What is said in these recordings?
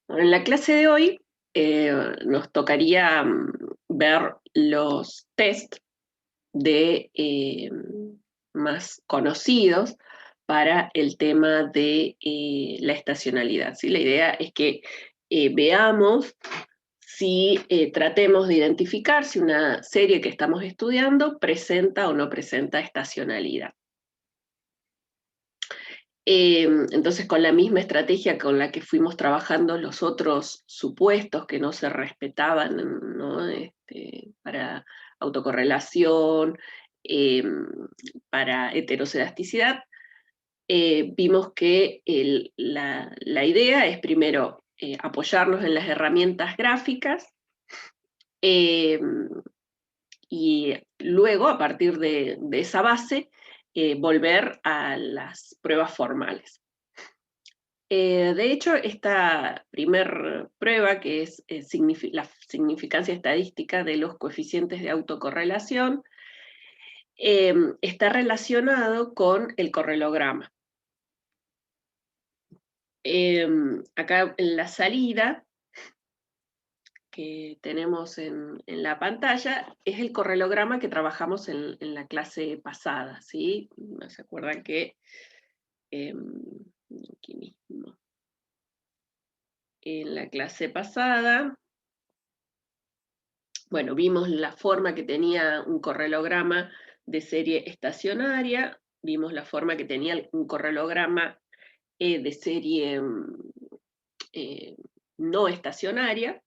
Bueno, en la clase de hoy nos tocaría ver los test de más conocidos para el tema de la estacionalidad, ¿sí? La idea es que veamos si tratemos de identificar si una serie que estamos estudiando presenta o no presenta estacionalidad. Entonces, con la misma estrategia con la que fuimos trabajando los otros supuestos que no se respetaban, ¿no? Para autocorrelación, para heteroscedasticidad, vimos que la idea es primero apoyarnos en las herramientas gráficas, eh, y luego, a partir de esa base, volver a las pruebas formales. De hecho, esta primer prueba, que es la significancia estadística de los coeficientes de autocorrelación, está relacionado con el correlograma. Acá en la salida que tenemos en la pantalla es el correlograma que trabajamos en la clase pasada, ¿sí? ¿Se acuerdan que aquí mismo, en la clase pasada, bueno, vimos la forma que tenía un correlograma de serie estacionaria, vimos la forma que tenía un correlograma de serie no estacionaria,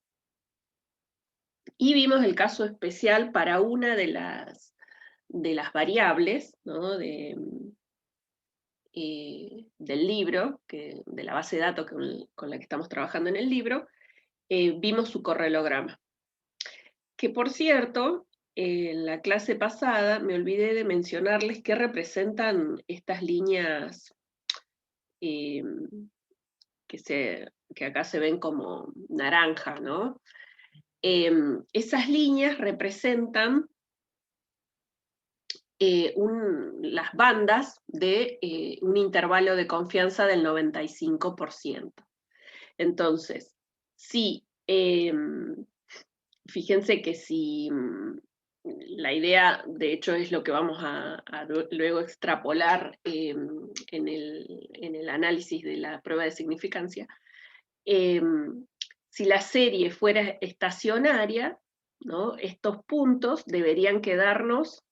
y vimos el caso especial para una de las variables, ¿no? Del libro, de la base de datos con la que estamos trabajando en el libro, vimos su correlograma. Que por cierto, en la clase pasada me olvidé de mencionarles qué representan estas líneas eh, que acá se ven como naranja, ¿no? Esas líneas representan las bandas de un intervalo de confianza del 95%. Entonces, si fíjense que si la idea, de hecho, es lo que vamos a luego extrapolar en el análisis de la prueba de significancia, si la serie fuera estacionaria, ¿no? Estos puntos deberían quedarnos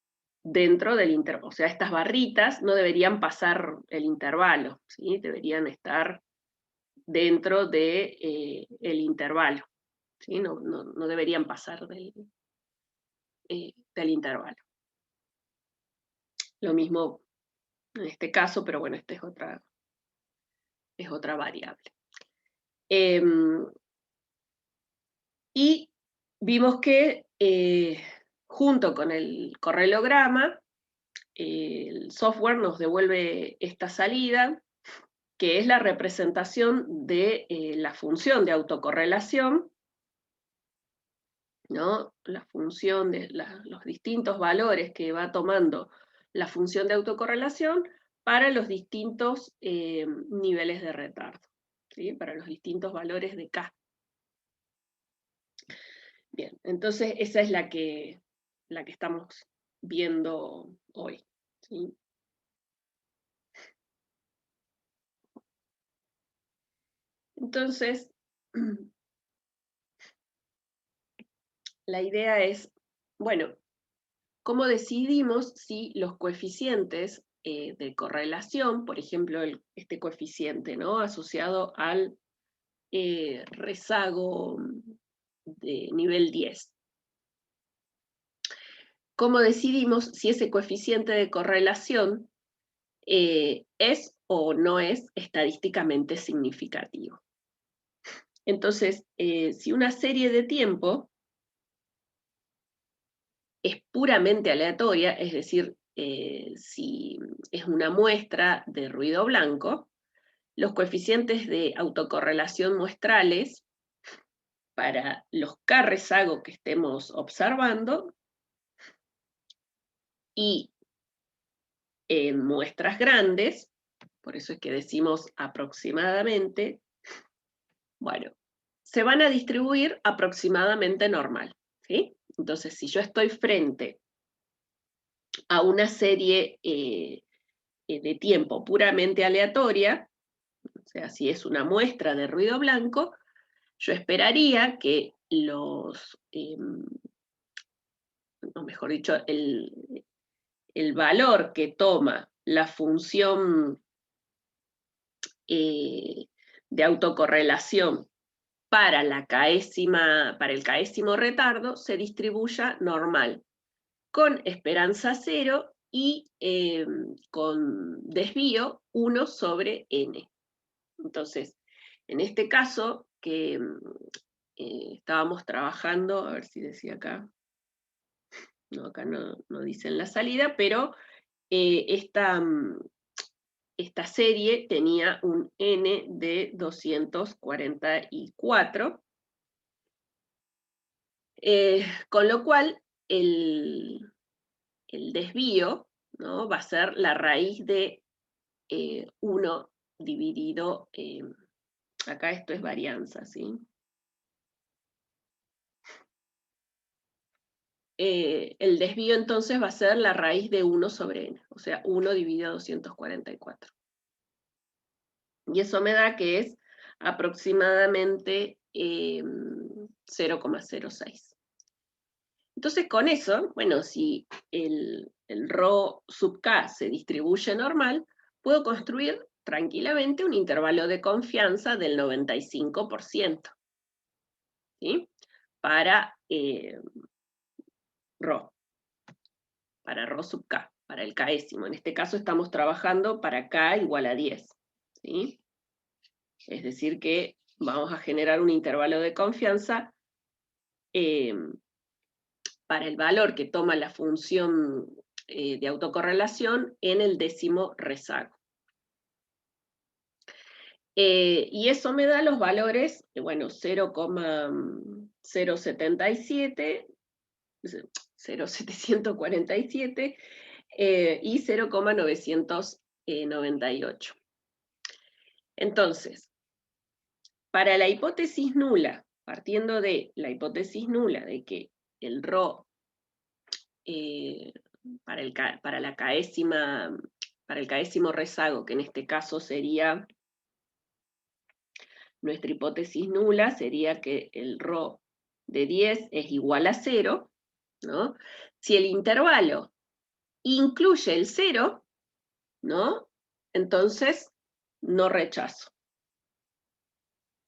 dentro del intervalo, o sea, estas barritas no deberían pasar el intervalo, ¿sí? Deberían estar dentro del intervalo. ¿Sí? No deberían pasar del intervalo. Lo mismo en este caso, pero bueno, esta es otra variable. Y vimos que junto con el correlograma, el software nos devuelve esta salida, que es la representación de la función de autocorrelación, ¿no? La función de los distintos valores que va tomando la función de autocorrelación para los distintos niveles de retardo, ¿sí? Para los distintos valores de K. Bien, entonces esa es la que estamos viendo hoy, ¿sí? Entonces, la idea es, bueno, ¿cómo decidimos si los coeficientes de correlación, por ejemplo, este coeficiente, ¿no? Asociado al rezago de nivel 10? ¿Cómo decidimos si ese coeficiente de correlación es o no es estadísticamente significativo? Entonces, si una serie de tiempo es puramente aleatoria, es decir, si es una muestra de ruido blanco, los coeficientes de autocorrelación muestrales para los K rezago que estemos observando y en muestras grandes, por eso es que decimos aproximadamente, bueno, se van a distribuir aproximadamente normal, ¿sí? Entonces, si yo estoy frente a una serie de tiempo puramente aleatoria, o sea, si es una muestra de ruido blanco, yo esperaría que o mejor dicho, el valor que toma la función de autocorrelación para el caésimo retardo se distribuya normal, con esperanza 0 y con desvío 1 sobre n. Entonces, en este caso, que estábamos trabajando, a ver si decía acá, no, acá no dice en la salida, pero esta serie tenía un n de 244, con lo cual el desvío, ¿no?, va a ser la raíz de 1 dividido, acá esto es varianza, ¿sí? El desvío entonces va a ser la raíz de 1 sobre n, o sea, 1 dividido 244. Y eso me da que es aproximadamente 0,06. Entonces con eso, bueno, si el ρ sub k se distribuye normal, puedo construir tranquilamente un intervalo de confianza del 95%, ¿sí? Para ρ sub k, para el késimo. En este caso estamos trabajando para k igual a 10, ¿sí? Es decir que vamos a generar un intervalo de confianza para el valor que toma la función de autocorrelación en el décimo rezago. Y eso me da los valores, bueno, 0,077, 0,747 y 0,998. Entonces, para la hipótesis nula, partiendo de la hipótesis nula de que el ρ para el caésimo rezago, que en este caso sería nuestra hipótesis nula, sería que el ρ de 10 es igual a 0, ¿no? Si el intervalo incluye el 0, ¿no?, entonces no rechazo.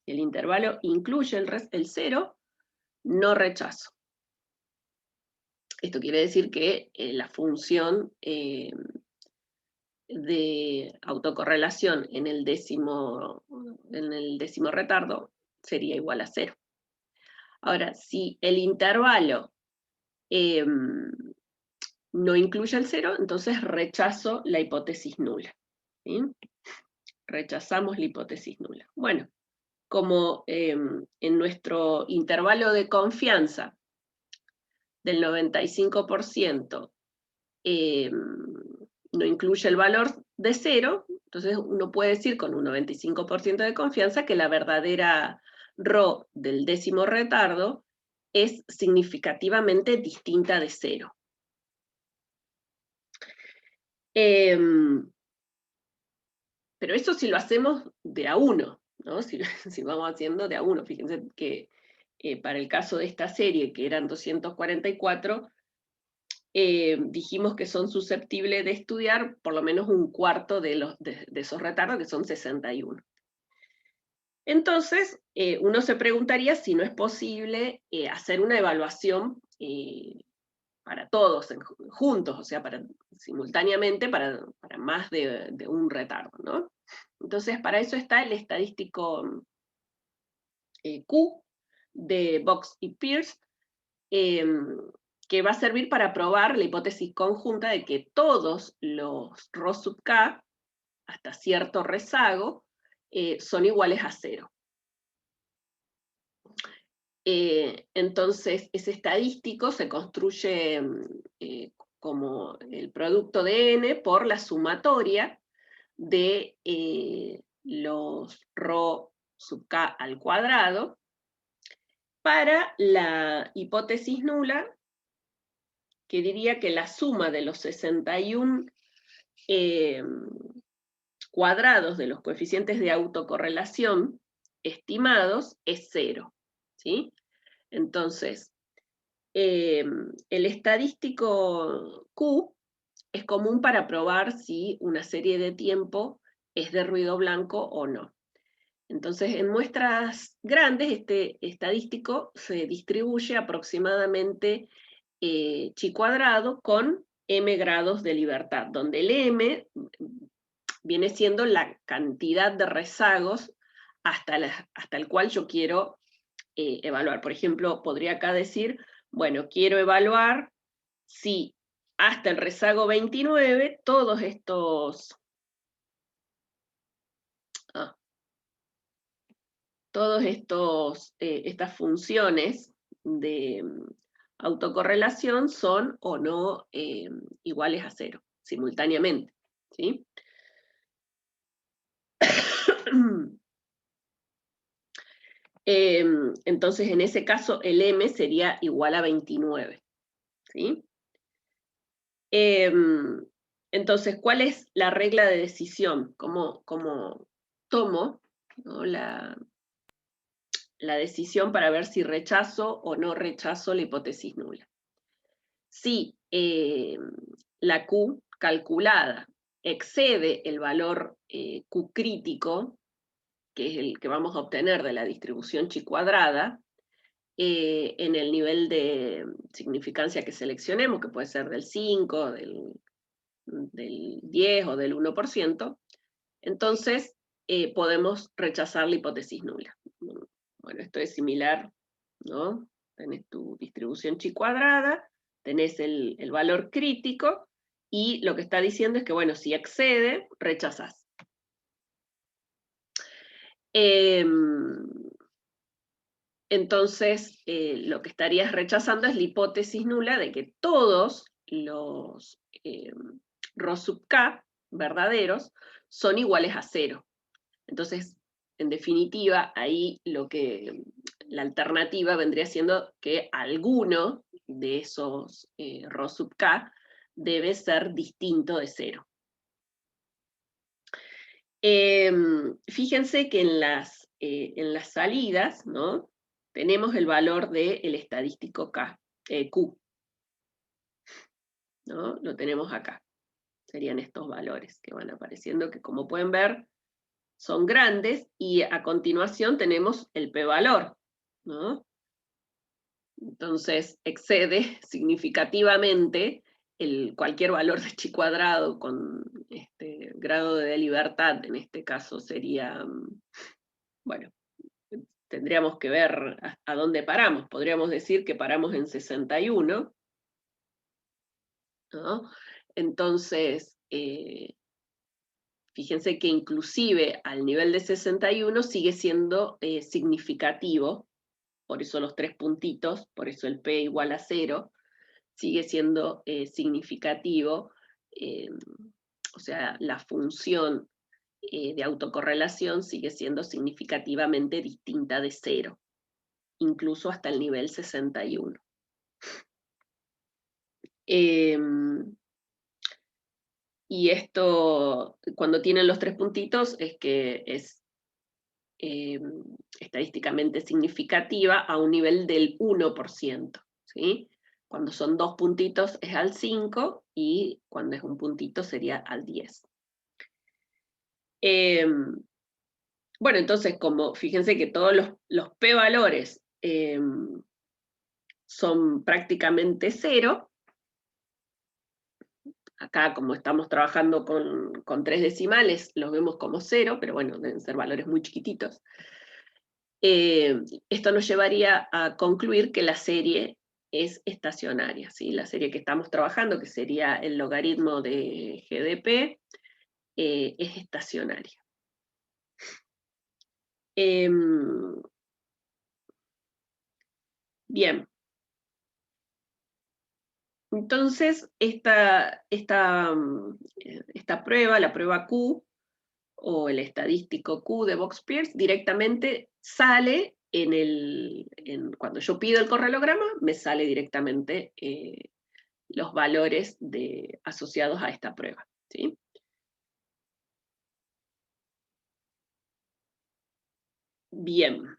Si el intervalo incluye el 0, no rechazo. Esto quiere decir que la función de autocorrelación en el décimo retardo sería igual a 0. Ahora, si el intervalo no incluye el 0, entonces rechazo la hipótesis nula, ¿sí? Rechazamos la hipótesis nula. Bueno, como en nuestro intervalo de confianza del 95% no incluye el valor de 0, entonces uno puede decir con un 95% de confianza que la verdadera ρ del décimo retardo es significativamente distinta de 0. Pero eso si lo hacemos de a 1, ¿no? Si vamos haciendo de a 1, fíjense que para el caso de esta serie, que eran 244, dijimos que son susceptibles de estudiar por lo menos un cuarto de esos retardos, que son 61. Entonces, uno se preguntaría si no es posible hacer una evaluación para todos juntos, o sea, simultáneamente para más de un retardo, ¿no? Entonces, para eso está el estadístico Q de Box y Pierce, que va a servir para probar la hipótesis conjunta de que todos los ρ sub k, hasta cierto rezago, son iguales a 0. Entonces, ese estadístico se construye como el producto de n por la sumatoria de los ρ sub k al cuadrado Para la hipótesis nula, que diría que la suma de los 61 cuadrados de los coeficientes de autocorrelación estimados es 0, ¿sí? Entonces, el estadístico Q es común para probar si una serie de tiempo es de ruido blanco o no. Entonces, en muestras grandes, este estadístico se distribuye aproximadamente chi cuadrado con m grados de libertad, donde el m viene siendo la cantidad de rezagos hasta el cual yo quiero evaluar. Por ejemplo, podría acá decir, bueno, quiero evaluar si hasta el rezago 29 todos estos estas funciones de autocorrelación son o no iguales a 0, simultáneamente, ¿sí? Entonces, en ese caso, el m sería igual a 29, ¿sí? Entonces, ¿cuál es la regla de decisión? ¿Cómo tomo, ¿no?, la decisión para ver si rechazo o no rechazo la hipótesis nula? Si la Q calculada excede el valor Q crítico, que es el que vamos a obtener de la distribución chi cuadrada, en el nivel de significancia que seleccionemos, que puede ser del 5, del 10 o del 1%, entonces podemos rechazar la hipótesis nula. Bueno, esto es similar, ¿no? Tenés tu distribución chi cuadrada, tenés el valor crítico, y lo que está diciendo es que, bueno, si excede, rechazás. Entonces, lo que estarías rechazando es la hipótesis nula de que todos los ρ sub k verdaderos son iguales a 0. Entonces, en definitiva, ahí la alternativa vendría siendo que alguno de esos ρ sub k debe ser distinto de 0. Fíjense que en las salidas, ¿no?, tenemos el valor del estadístico Q, ¿no? Lo tenemos acá. Serían estos valores que van apareciendo, que como pueden ver, son grandes, y a continuación tenemos el p-valor, ¿no? Entonces, excede significativamente cualquier valor de chi cuadrado con este grado de libertad. En este caso sería, bueno, tendríamos que ver a dónde paramos. Podríamos decir que paramos en 61, ¿no? Entonces, fíjense que inclusive al nivel de 61 sigue siendo significativo, por eso los 3 puntitos, por eso el p igual a 0, sigue siendo significativo, o sea, la función de autocorrelación sigue siendo significativamente distinta de 0, incluso hasta el nivel 61. Y esto, cuando tienen los 3 puntitos, es que es estadísticamente significativa a un nivel del 1%, ¿sí? Cuando son 2 puntitos es al 5, y cuando es un puntito sería al 10. Bueno, entonces, como fíjense que todos los p-valores son prácticamente 0, acá como estamos trabajando con 3 decimales, los vemos como 0, pero bueno, deben ser valores muy chiquititos. Esto nos llevaría a concluir que la serie es estacionaria, ¿sí? La serie que estamos trabajando, que sería el logaritmo de GDP, es estacionaria. Bien. Entonces, esta prueba, la prueba Q, o el estadístico Q de Box-Pierce, directamente sale cuando yo pido el correlograma, me sale directamente los valores asociados a esta prueba, ¿sí? Bien.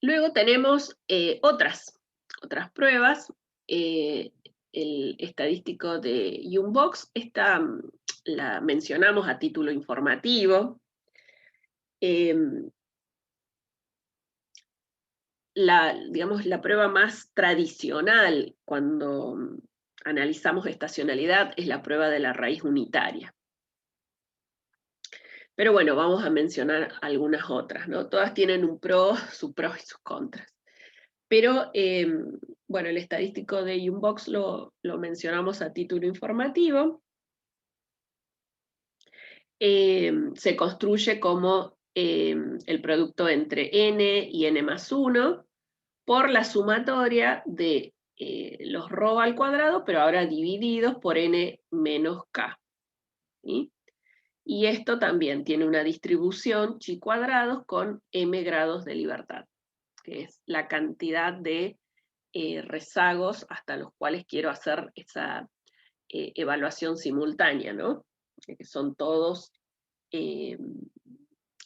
Luego tenemos otras pruebas. El estadístico de Youngbox, esta la mencionamos a título informativo. Digamos, la prueba más tradicional cuando analizamos estacionalidad es la prueba de la raíz unitaria. Pero bueno, vamos a mencionar algunas otras, ¿no? Todas tienen sus pros y sus contras. Pero, bueno, el estadístico de Youngbox lo mencionamos a título informativo. Se construye como el producto entre n y n más 1 por la sumatoria de los ρ al cuadrado, pero ahora divididos por n menos k. ¿Sí? Y esto también tiene una distribución chi cuadrados con m grados de libertad, que es la cantidad de rezagos hasta los cuales quiero hacer esa evaluación simultánea, ¿no? Que son todos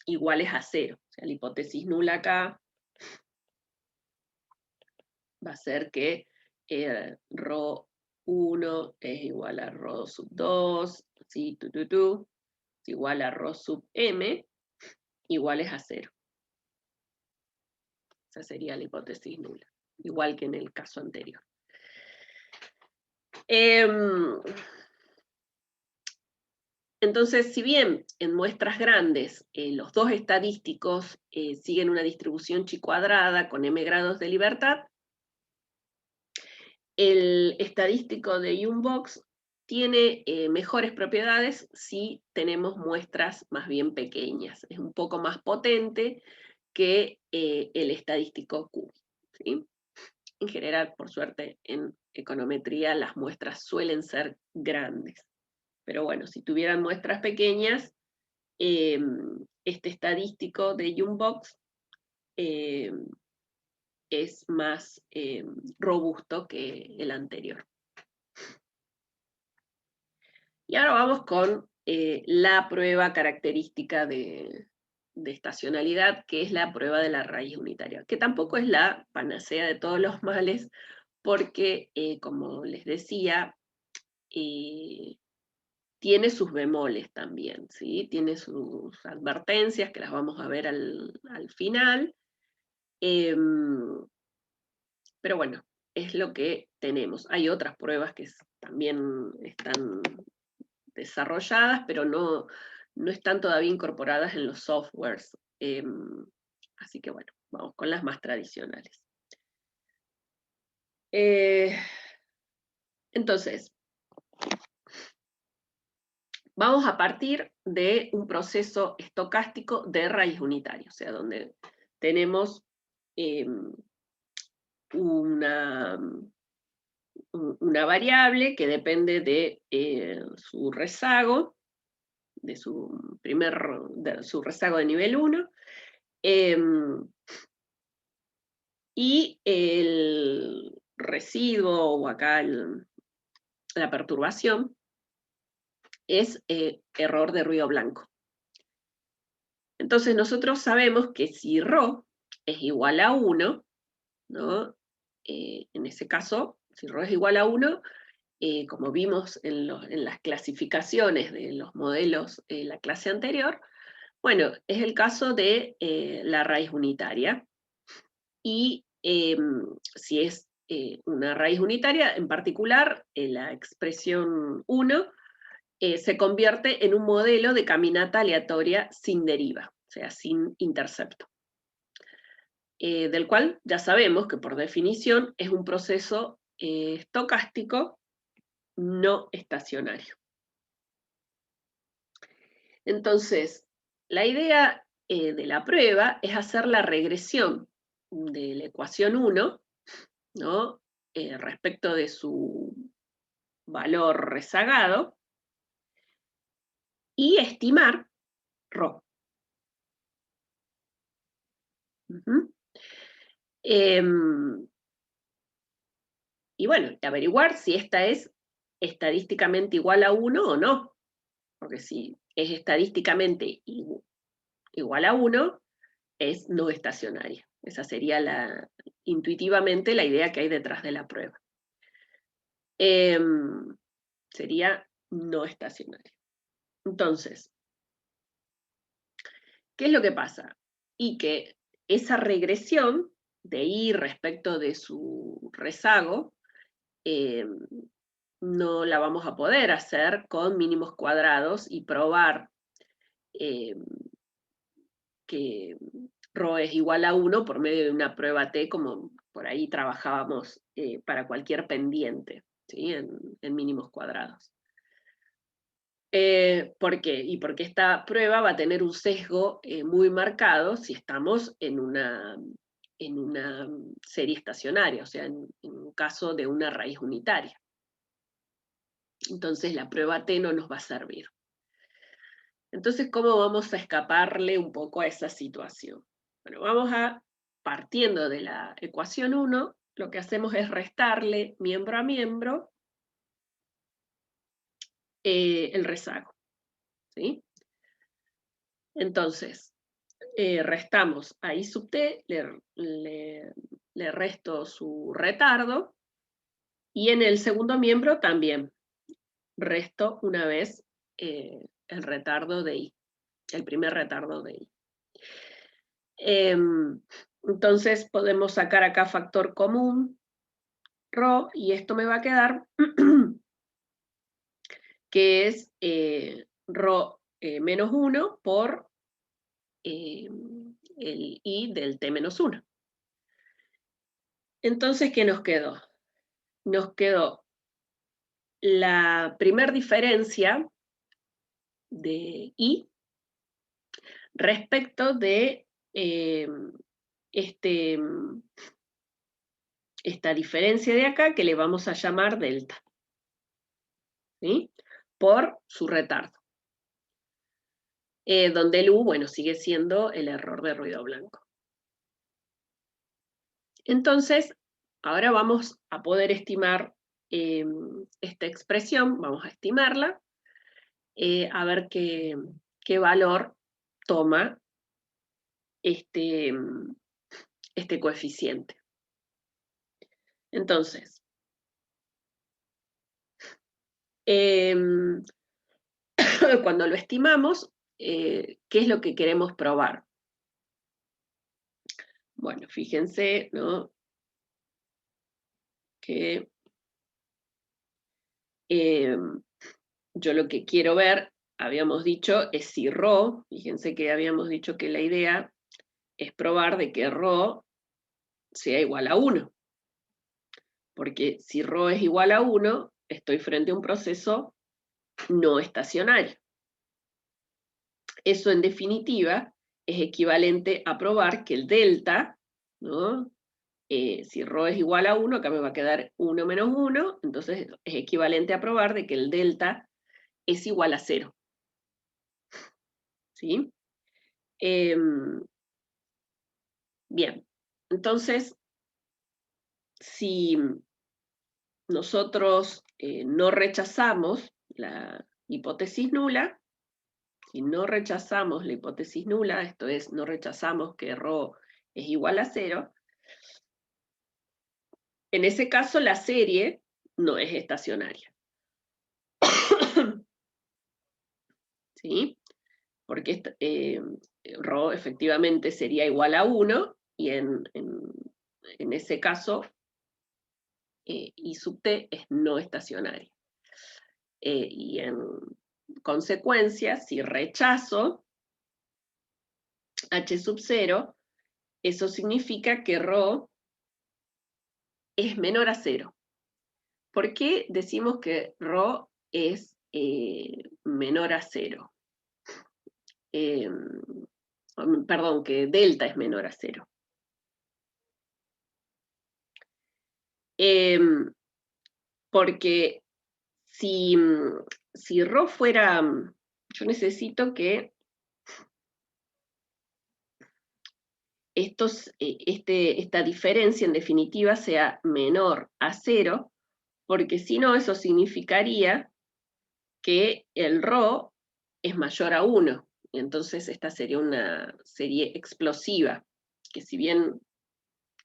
iguales a 0. O sea, la hipótesis nula acá va a ser que ρ1 es igual a ρ sub 2, ¿sí? Es igual a ρ sub m, iguales a 0. Esa sería la hipótesis nula, igual que en el caso anterior. Entonces, si bien en muestras grandes los dos estadísticos siguen una distribución chi cuadrada con m grados de libertad, el estadístico de Youngbox tiene mejores propiedades si tenemos muestras más bien pequeñas. Es un poco más potente que el estadístico Q, ¿sí? En general, por suerte, en econometría las muestras suelen ser grandes. Pero bueno, si tuvieran muestras pequeñas, este estadístico de Youngbox es más robusto que el anterior. Y ahora vamos con la prueba característica de estacionalidad, que es la prueba de la raíz unitaria, que tampoco es la panacea de todos los males, porque, como les decía, tiene sus bemoles también, ¿sí? Tiene sus advertencias, que las vamos a ver al final. Pero bueno, es lo que tenemos. Hay otras pruebas que también están desarrolladas, pero no están todavía incorporadas en los softwares. Así que bueno, vamos con las más tradicionales. Entonces, vamos a partir de un proceso estocástico de raíz unitaria, o sea, donde tenemos una variable que depende de su rezago, de su rezago de nivel 1, y el residuo, o acá la perturbación, es error de ruido blanco. Entonces nosotros sabemos que si ρ es igual a 1, ¿no? En ese caso, si ρ es igual a 1, como vimos en las clasificaciones de los modelos en la clase anterior, bueno, es el caso de la raíz unitaria. Y si es una raíz unitaria, en particular, la expresión 1 se convierte en un modelo de caminata aleatoria sin deriva, o sea, sin intercepto. Del cual ya sabemos que por definición es un proceso estocástico no estacionario. Entonces, la idea de la prueba es hacer la regresión de la ecuación 1, ¿no? Respecto de su valor rezagado, y estimar Rho. Y bueno, averiguar si esta es estadísticamente igual a 1 o no. Porque si es estadísticamente igual a 1, es no estacionaria. Esa sería intuitivamente la idea que hay detrás de la prueba. Sería no estacionaria. Entonces, ¿qué es lo que pasa? Y que esa regresión de I respecto de su rezago no la vamos a poder hacer con mínimos cuadrados y probar que Rho es igual a 1 por medio de una prueba T, como por ahí trabajábamos para cualquier pendiente, ¿sí? en mínimos cuadrados. ¿Por qué? Y porque esta prueba va a tener un sesgo muy marcado si estamos en una serie estacionaria, o sea, en un caso de una raíz unitaria. Entonces la prueba T no nos va a servir. Entonces, ¿cómo vamos a escaparle un poco a esa situación? Bueno, partiendo de la ecuación 1, lo que hacemos es restarle miembro a miembro el rezago, ¿sí? Entonces, restamos a I sub t, le resto su retardo, y en el segundo miembro también resto una vez el retardo de I, el primer retardo de I. Entonces podemos sacar acá factor común, Rho, y esto me va a quedar que es Rho menos 1 por el I del T menos 1. Entonces, ¿qué nos quedó? Nos quedó la primer diferencia de I respecto de esta diferencia de acá que le vamos a llamar delta, ¿sí? Por su retardo. Donde el U, bueno, sigue siendo el error de ruido blanco. Entonces, ahora vamos a poder estimar esta expresión, vamos a estimarla, a ver qué valor toma este coeficiente. Entonces, cuando lo estimamos, ¿qué es lo que queremos probar? Bueno, fíjense, ¿no? Que yo lo que quiero ver, habíamos dicho, es si Rho, fíjense que habíamos dicho que la idea es probar de que Rho sea igual a 1. Porque si Rho es igual a 1, estoy frente a un proceso no estacionario. Eso, en definitiva, es equivalente a probar que el delta, ¿no? Si Rho es igual a 1, acá me va a quedar 1 menos 1, entonces es equivalente a probar de que el delta es igual a 0. ¿Sí? Bien, entonces, si nosotros no rechazamos la hipótesis nula, si no rechazamos la hipótesis nula, esto es, no rechazamos que Rho es igual a 0, en ese caso la serie no es estacionaria. ¿Sí? Porque Rho efectivamente sería igual a 1, y en ese caso I sub t es no estacionaria. Y en consecuencia, si rechazo H sub 0, eso significa que Rho es menor a 0. ¿Por qué decimos que Rho es menor a 0? Perdón, que delta es menor a 0. Porque si Rho fuera, yo necesito que esta diferencia en definitiva sea menor a 0, porque si no, eso significaría que el ρ es mayor a 1, y entonces esta sería una serie explosiva, que si bien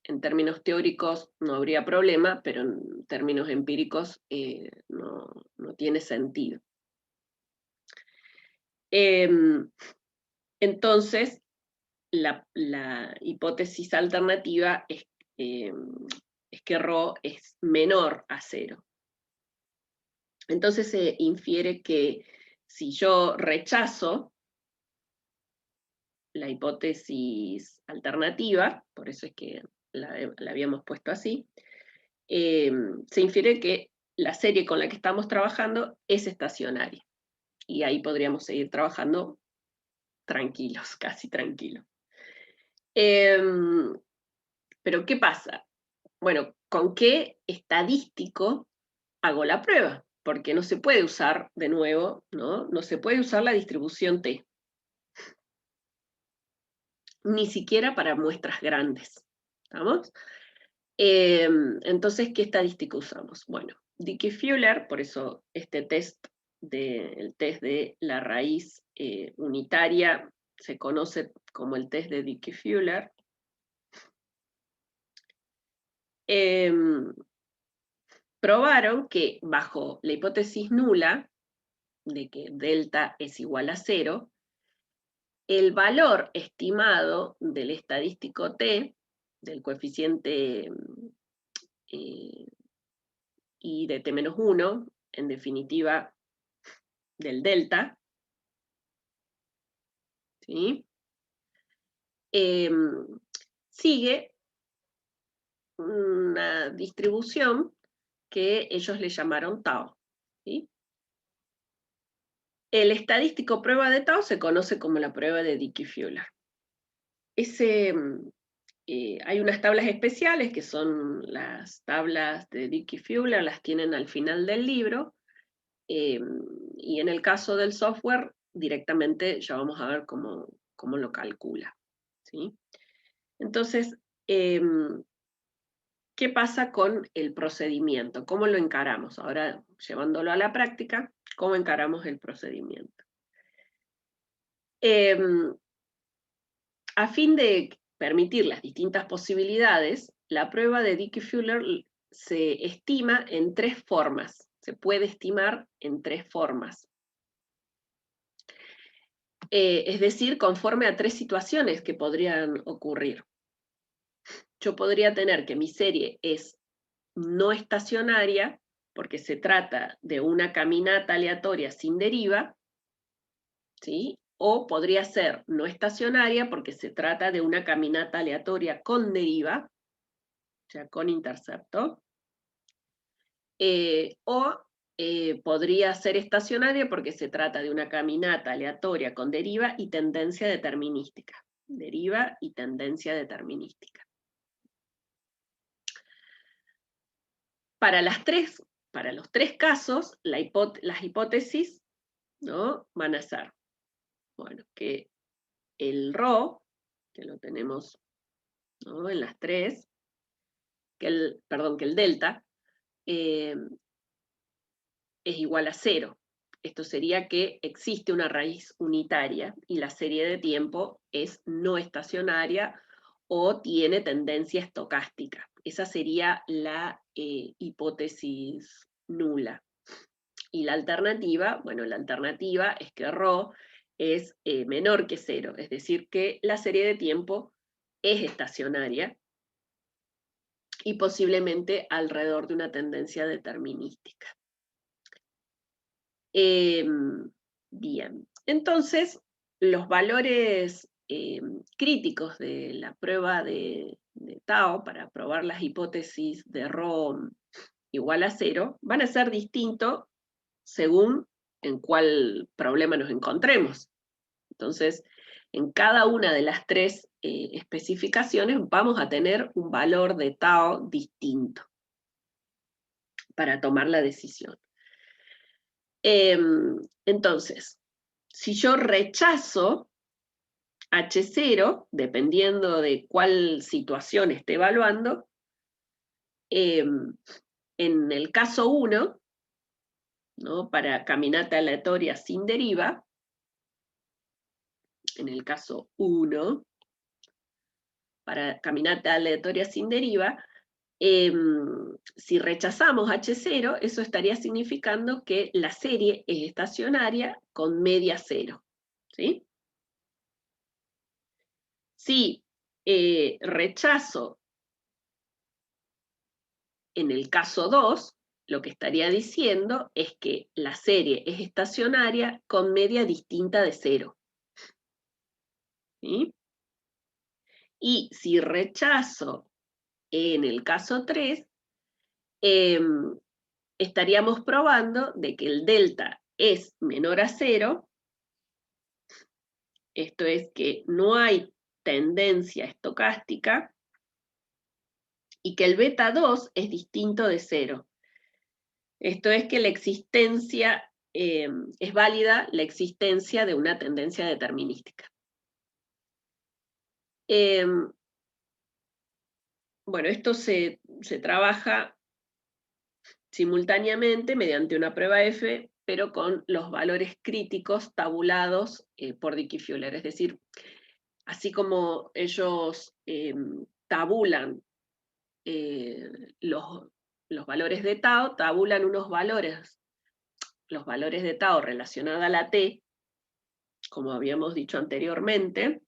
en términos teóricos no habría problema, pero en términos empíricos no tiene sentido. Entonces, la hipótesis alternativa es que ρ es menor a 0. Entonces se infiere que si yo rechazo la hipótesis alternativa, por eso es que la habíamos puesto así, se infiere que la serie con la que estamos trabajando es estacionaria. Y ahí podríamos seguir trabajando tranquilos, casi tranquilos. Pero ¿qué pasa? Bueno, ¿con qué estadístico hago la prueba? Porque no se puede usar, de nuevo, no se puede usar la distribución T. Ni siquiera para muestras grandes. ¿Estamos? Entonces, ¿qué estadística usamos? Bueno, Dickey-Fuller, por eso este test, el test de la raíz unitaria, se conoce como el test de Dickey-Fuller. Probaron que bajo la hipótesis nula, de que delta es igual a 0, el valor estimado del estadístico T, del coeficiente y de T-1, en definitiva, del delta, ¿sí? Sigue una distribución que ellos le llamaron tau, ¿sí? El estadístico prueba de tau se conoce como la prueba de Dickey-Fuller. Hay unas tablas especiales que son las tablas de Dickey-Fuller, las tienen al final del libro, y en el caso del software directamente ya vamos a ver cómo lo calcula, ¿sí? Entonces, ¿qué pasa con el procedimiento? ¿Cómo lo encaramos? Ahora, llevándolo a la práctica, ¿cómo encaramos el procedimiento? A fin de permitir las distintas posibilidades, la prueba de Dickey-Fuller se estima en 3 formas. Se puede estimar en 3 formas. Es decir, conforme a 3 situaciones que podrían ocurrir. Yo podría tener que mi serie es no estacionaria, porque se trata de una caminata aleatoria sin deriva, ¿sí? O podría ser no estacionaria, porque se trata de una caminata aleatoria con deriva, o sea, con intercepto. Podría ser estacionaria porque se trata de una caminata aleatoria con deriva y tendencia determinística. Deriva y tendencia determinística. Para los tres casos, las hipótesis, ¿no?, van a ser, bueno, que el ρ, que lo tenemos, ¿no?, en las 3, que el delta es igual a 0. Esto sería que existe una raíz unitaria y la serie de tiempo es no estacionaria o tiene tendencia estocástica. Esa sería la hipótesis nula. Y la alternativa, bueno, la alternativa es que ρ es menor que 0, es decir, que la serie de tiempo es estacionaria y posiblemente alrededor de una tendencia determinística. Bien, entonces los valores críticos de la prueba de Tao para probar las hipótesis de ρ igual a 0 van a ser distintos según en cuál problema nos encontremos. Entonces, en cada una de las 3 especificaciones vamos a tener un valor de Tao distinto para tomar la decisión. Entonces, si yo rechazo H0, dependiendo de cuál situación esté evaluando, en el caso 1, ¿no? Para caminata aleatoria sin deriva, en el caso 1, para caminata aleatoria sin deriva, si rechazamos H0, eso estaría significando que la serie es estacionaria con media cero, ¿sí? Si rechazo en el caso 2, lo que estaría diciendo es que la serie es estacionaria con media distinta de cero, ¿sí? Y si rechazo en el caso 3, estaríamos probando de que el delta es menor a 0, esto es que no hay tendencia estocástica, y que el beta 2 es distinto de 0. Esto es que la existencia, es válida la existencia de una tendencia determinística. Bueno, esto se trabaja simultáneamente mediante una prueba F, pero con los valores críticos tabulados por Dickey-Fuller. Es decir, así como ellos tabulan los valores de tau, tabulan unos valores, los valores de tau relacionados a la t, como habíamos dicho anteriormente.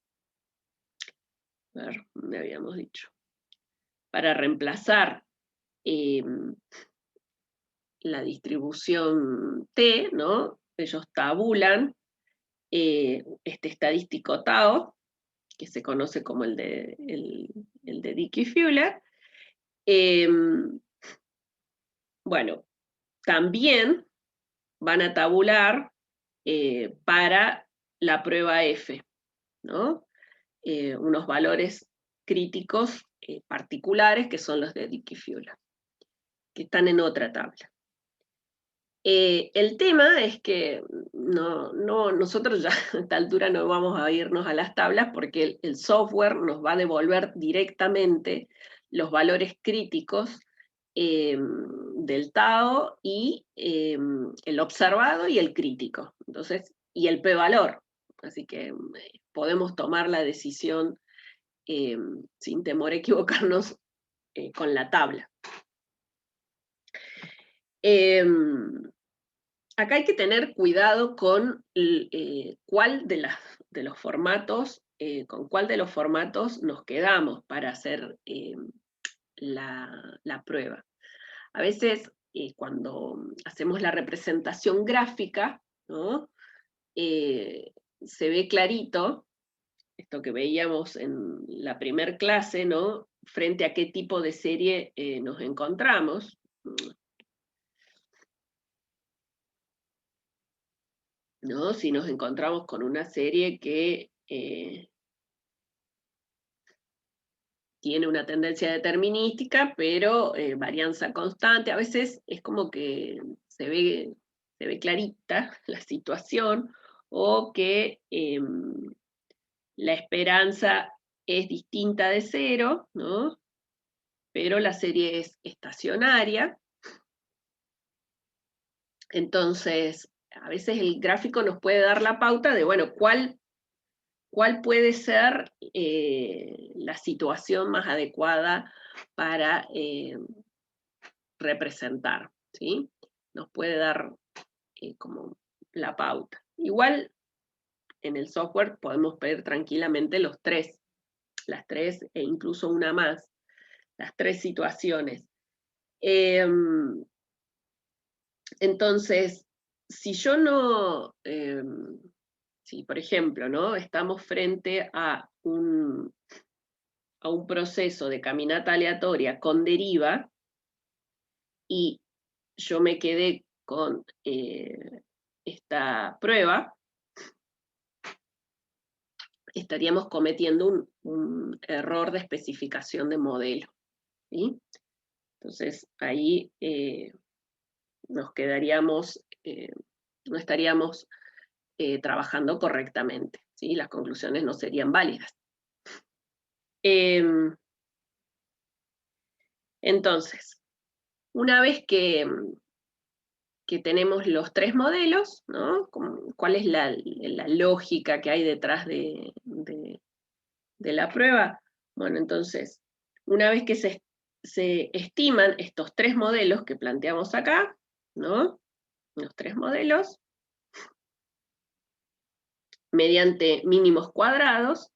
A ver, ¿dónde habíamos dicho? Para reemplazar la distribución T, ¿no? Ellos tabulan este estadístico tau, que se conoce como el de Dickey-Fuller. Bueno, también van a tabular para la prueba F, ¿no? Unos valores críticos particulares que son los de Dickey-Fuller, que están en otra tabla. El tema es que nosotros ya a esta altura no vamos a irnos a las tablas porque el software nos va a devolver directamente los valores críticos del tau y el observado y el crítico. Entonces, y el p-valor. Así que podemos tomar la decisión sin temor a equivocarnos con la tabla. Acá hay que tener cuidado con cuál de los formatos, con cuál de los formatos nos quedamos para hacer la prueba. A veces, cuando hacemos la representación gráfica, ¿no? Se ve clarito, esto que veíamos en la primer clase, ¿no? Frente a qué tipo de serie nos encontramos. ¿No? Si nos encontramos con una serie que tiene una tendencia determinística, pero varianza constante, a veces es como que se ve clarita la situación, o que la esperanza es distinta de 0, ¿no? Pero la serie es estacionaria. Entonces, a veces el gráfico nos puede dar la pauta de, bueno, cuál puede ser la situación más adecuada para representar, ¿sí? Nos puede dar como la pauta. Igual en el software podemos pedir tranquilamente las tres e incluso una más, las tres situaciones. Entonces, si yo no, si por ejemplo, ¿no? Estamos frente a un proceso de caminata aleatoria con deriva, y yo me quedé con esta prueba, estaríamos cometiendo un error de especificación de modelo, ¿sí? Entonces ahí nos quedaríamos, no estaríamos trabajando correctamente, ¿sí? ¿sí? Las conclusiones no serían válidas. Entonces, una vez que tenemos los tres modelos, ¿no? ¿Cuál es la lógica que hay detrás de la prueba? Bueno, entonces, una vez que se estiman estos tres modelos que planteamos acá, ¿no? Los tres modelos, mediante mínimos cuadrados,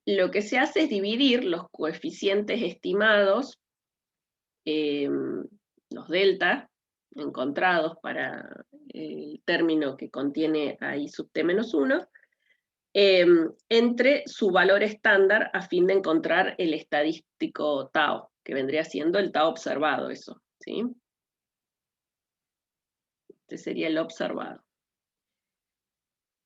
lo que se hace es dividir los coeficientes estimados, los delta, encontrados para el término que contiene ahí sub t menos 1, entre su valor estándar a fin de encontrar el estadístico tau, que vendría siendo el tau observado, eso, ¿sí? Este sería el observado.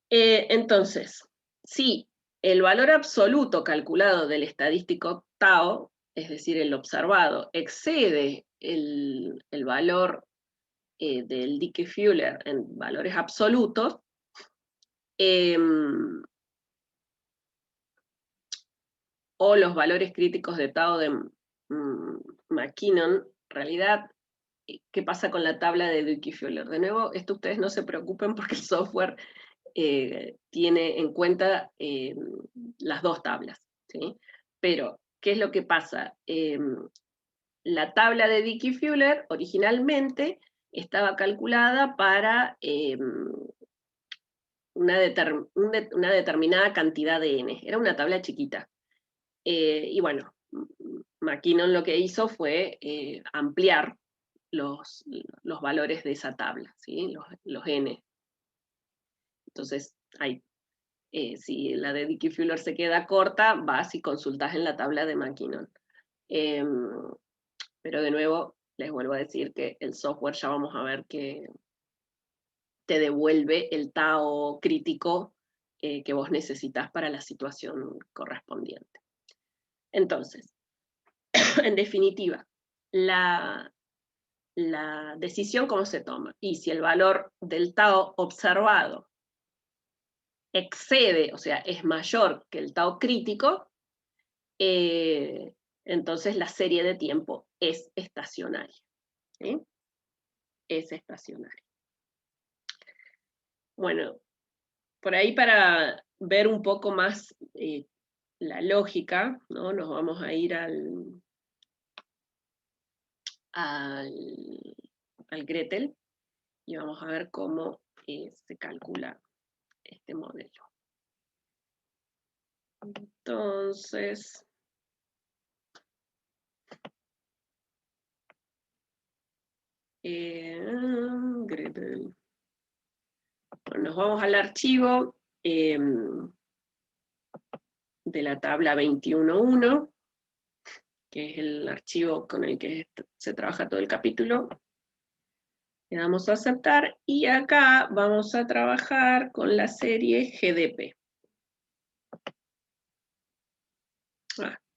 Entonces, si el valor absoluto calculado del estadístico tau, es decir, el observado, excede el valor del Dickey-Fuller en valores absolutos, o los valores críticos de tau de McKinnon, en realidad, ¿qué pasa con la tabla de Dickey-Fuller? De nuevo, esto ustedes no se preocupen porque el software tiene en cuenta las dos tablas, ¿sí? Pero, ¿qué es lo que pasa? La tabla de Dickey-Fuller originalmente estaba calculada para una determinada cantidad de n. Era una tabla chiquita. Y bueno, McKinnon lo que hizo fue ampliar los valores de esa tabla, ¿sí? Los n. Entonces, si la de Dickey-Fuller se queda corta, vas y consultas en la tabla de McKinnon. Pero de nuevo, les vuelvo a decir que el software ya vamos a ver que te devuelve el tau crítico que vos necesitas para la situación correspondiente. Entonces, en definitiva, la decisión cómo se toma. Y si el valor del tau observado excede, o sea, es mayor que el tau crítico, entonces la serie de tiempo es estacionaria. ¿Sí? Es estacionaria. Bueno, por ahí para ver un poco más la lógica, ¿no? Nos vamos a ir al Gretel y vamos a ver cómo se calcula este modelo. Entonces, Gretel. Bueno, nos vamos al archivo de la tabla 21.1, que es el archivo con el que se trabaja todo el capítulo. Le damos a aceptar y acá vamos a trabajar con la serie GDP.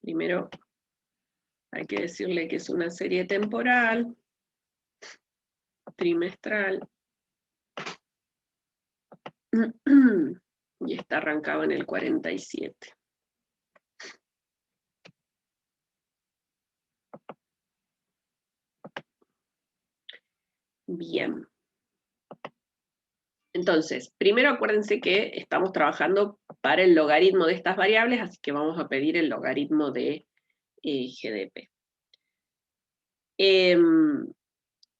Primero hay que decirle que es una serie temporal, trimestral, y está arrancado en el 47. Bien. Entonces, primero acuérdense que estamos trabajando para el logaritmo de estas variables, así que vamos a pedir el logaritmo de GDP.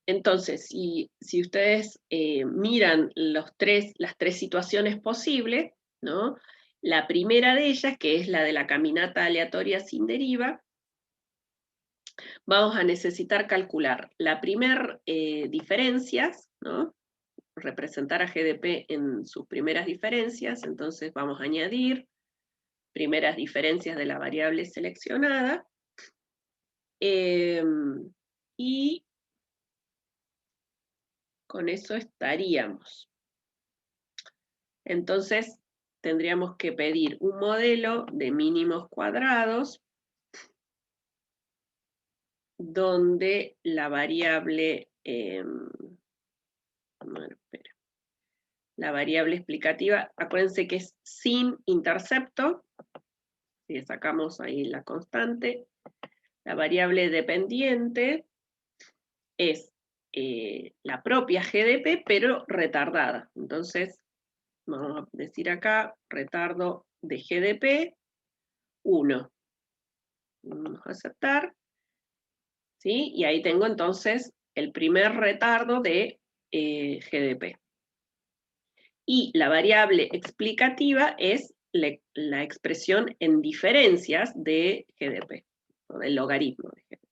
Entonces, si ustedes miran las tres situaciones posibles, ¿no? La primera de ellas, que es la de la caminata aleatoria sin deriva, vamos a necesitar calcular la primera diferencias, ¿no? Representar a GDP en sus primeras diferencias, entonces vamos a añadir primeras diferencias de la variable seleccionada, y con eso estaríamos. Entonces, tendríamos que pedir un modelo de mínimos cuadrados donde la variable, bueno, espera, la variable explicativa, acuérdense que es sin intercepto, si sacamos ahí la constante, la variable dependiente es la propia GDP, pero retardada. Entonces, vamos a decir acá, retardo de GDP, 1. Vamos a aceptar, ¿sí? Y ahí tengo entonces el primer retardo de GDP. Y la variable explicativa es la expresión en diferencias de GDP, o del logaritmo de GDP.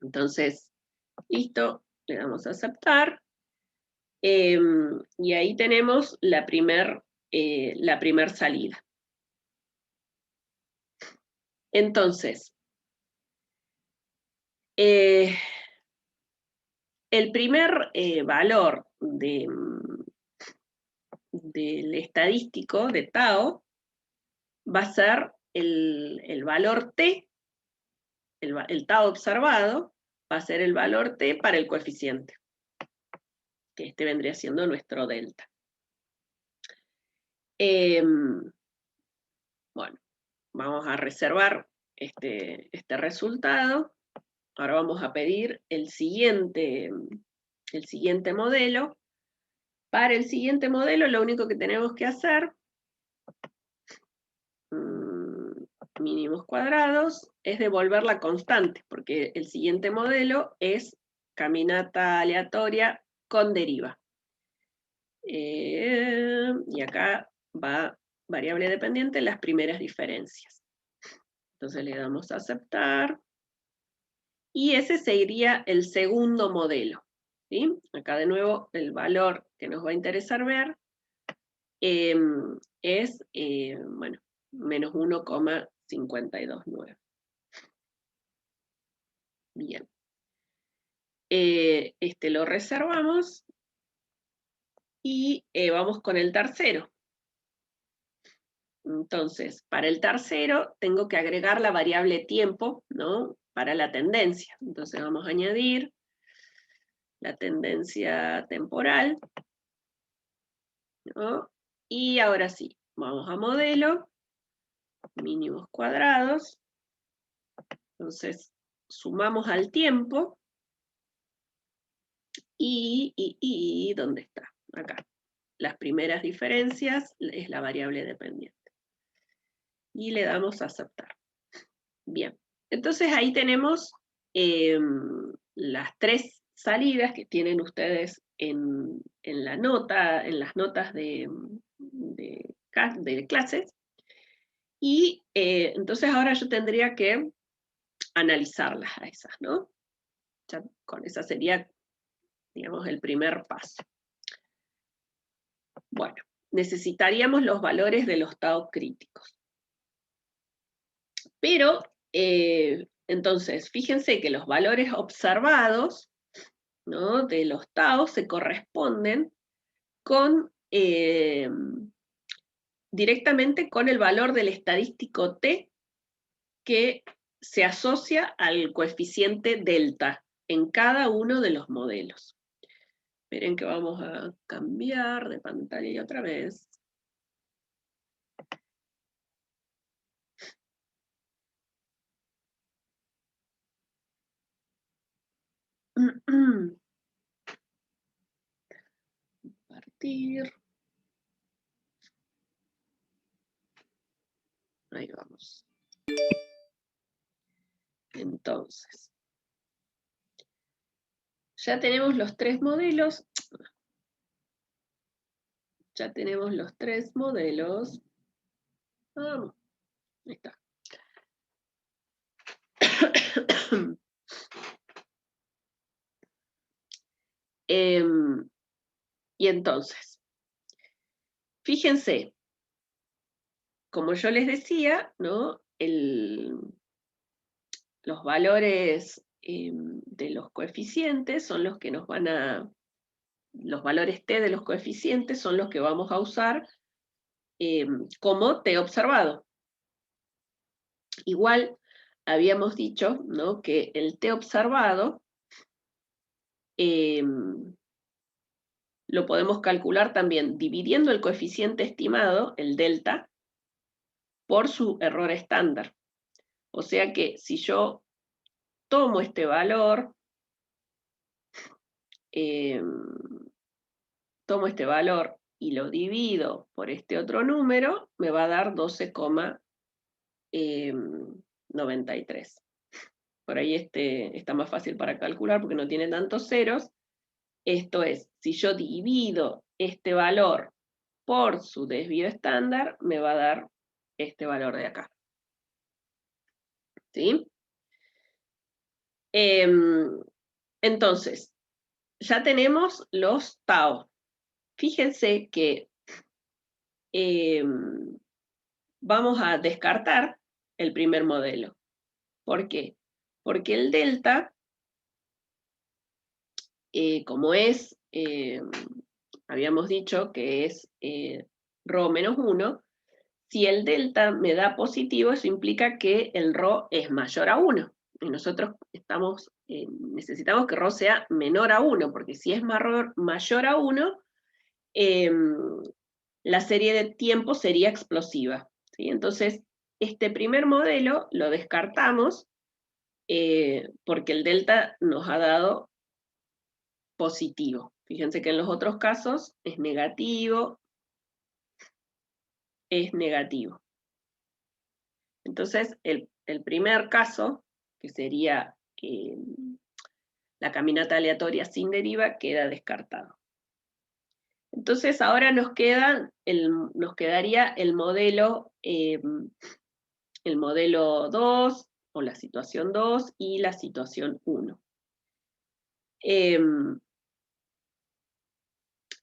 Entonces, listo, le damos a aceptar. Y ahí tenemos la primer salida. Entonces, el primer valor del estadístico de Tao va a ser el valor T, el Tao observado, va a ser el valor T para el coeficiente, que este vendría siendo nuestro delta. Bueno, vamos a reservar este resultado. Ahora vamos a pedir el siguiente modelo. Para el siguiente modelo lo único que tenemos que hacer, mínimos cuadrados, es devolver la constante, porque el siguiente modelo es caminata aleatoria con deriva. Y acá va variable dependiente, las primeras diferencias. Entonces le damos a aceptar. Y ese sería el segundo modelo, ¿sí? Acá de nuevo el valor que nos va a interesar ver es, bueno, menos 1,529. Bien. Este lo reservamos y vamos con el tercero. Entonces, para el tercero tengo que agregar la variable tiempo, ¿no? Para la tendencia. Entonces vamos a añadir la tendencia temporal, ¿no? Y ahora sí, vamos a modelo, mínimos cuadrados. Entonces, sumamos al tiempo. Y ¿dónde está? Acá. Las primeras diferencias es la variable dependiente. Y le damos a aceptar. Bien. Entonces ahí tenemos las tres salidas que tienen ustedes en la nota, en las notas de clases. Y entonces ahora yo tendría que analizarlas a esas, ¿no? Ya con esa sería, digamos, el primer paso. Bueno, necesitaríamos los valores de los Tao críticos. Pero, entonces, fíjense que los valores observados, ¿no?, de los Tao se corresponden con, directamente con el valor del estadístico T que se asocia al coeficiente delta en cada uno de los modelos. Miren que vamos a cambiar de pantalla otra vez. Compartir. Ahí vamos. Entonces, ya tenemos los tres modelos. Ya tenemos los tres modelos. Ah, ahí está. Y entonces, fíjense, como yo les decía, ¿no?, los valores de los coeficientes son los que nos van a... Los valores T de los coeficientes son los que vamos a usar como T observado. Igual habíamos dicho, ¿no?, que el T observado lo podemos calcular también dividiendo el coeficiente estimado, el delta, por su error estándar. O sea que si yo tomo este valor, y lo divido por este otro número, me va a dar 12,93. Por ahí está más fácil para calcular porque no tiene tantos ceros. Esto es, si yo divido este valor por su desvío estándar, me va a dar este valor de acá. ¿Sí? Entonces, ya tenemos los tau. Fíjense que vamos a descartar el primer modelo. ¿Por qué? Porque el delta, como es, habíamos dicho que es ρ menos 1, si el delta me da positivo, eso implica que el ρ es mayor a 1. Y nosotros necesitamos que ρ sea menor a 1, porque si es mayor a 1, la serie de tiempo sería explosiva. ¿Sí? Entonces, este primer modelo lo descartamos porque el delta nos ha dado positivo. Fíjense que en los otros casos es negativo, es negativo. Entonces, el primer caso, que sería la caminata aleatoria sin deriva, queda descartado. Entonces, ahora nos quedaría el modelo 2, o la situación 2, y la situación 1.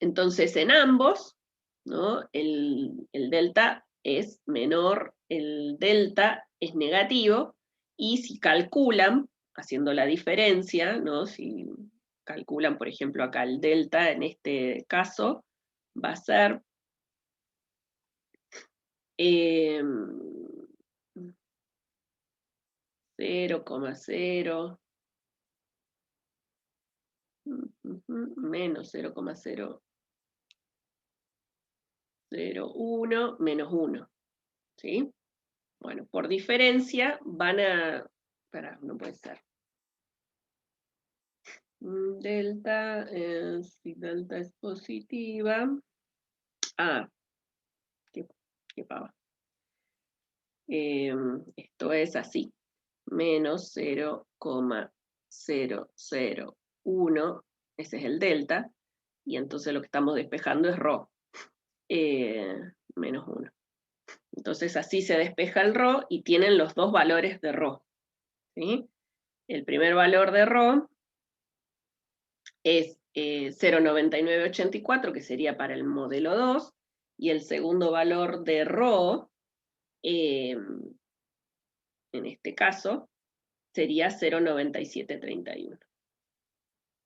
Entonces, en ambos, ¿no? el delta es menor, el delta es negativo, y si calculan, haciendo la diferencia, ¿no? Si calculan, por ejemplo, acá el delta, en este caso, va a ser 0,0 menos 0,001 menos 1, ¿sí? Bueno, por diferencia van a... Espera, no puede ser. Delta, si delta es positiva... Ah, qué pava. Esto es así. Menos 0,001, ese es el delta, y entonces lo que estamos despejando es ρ, menos 1. Entonces así se despeja el ρ y tienen los dos valores de ρ. ¿Sí? El primer valor de ρ es 0,9984, que sería para el modelo 2, y el segundo valor de ρ, en este caso, sería 0,9731.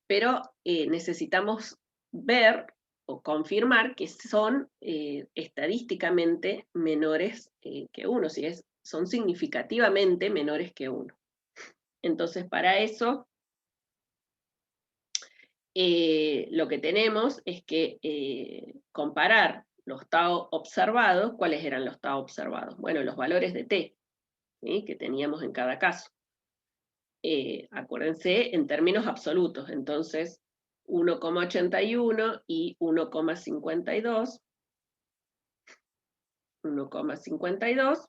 Pero necesitamos ver o confirmar que son estadísticamente menores que 1, son significativamente menores que 1. Entonces, para eso, lo que tenemos es que comparar los tau observados. ¿Cuáles eran los tau observados? Bueno, los valores de t, ¿sí? Que teníamos en cada caso. Acuérdense en términos absolutos, entonces 1,81 y 1,52, 1,52,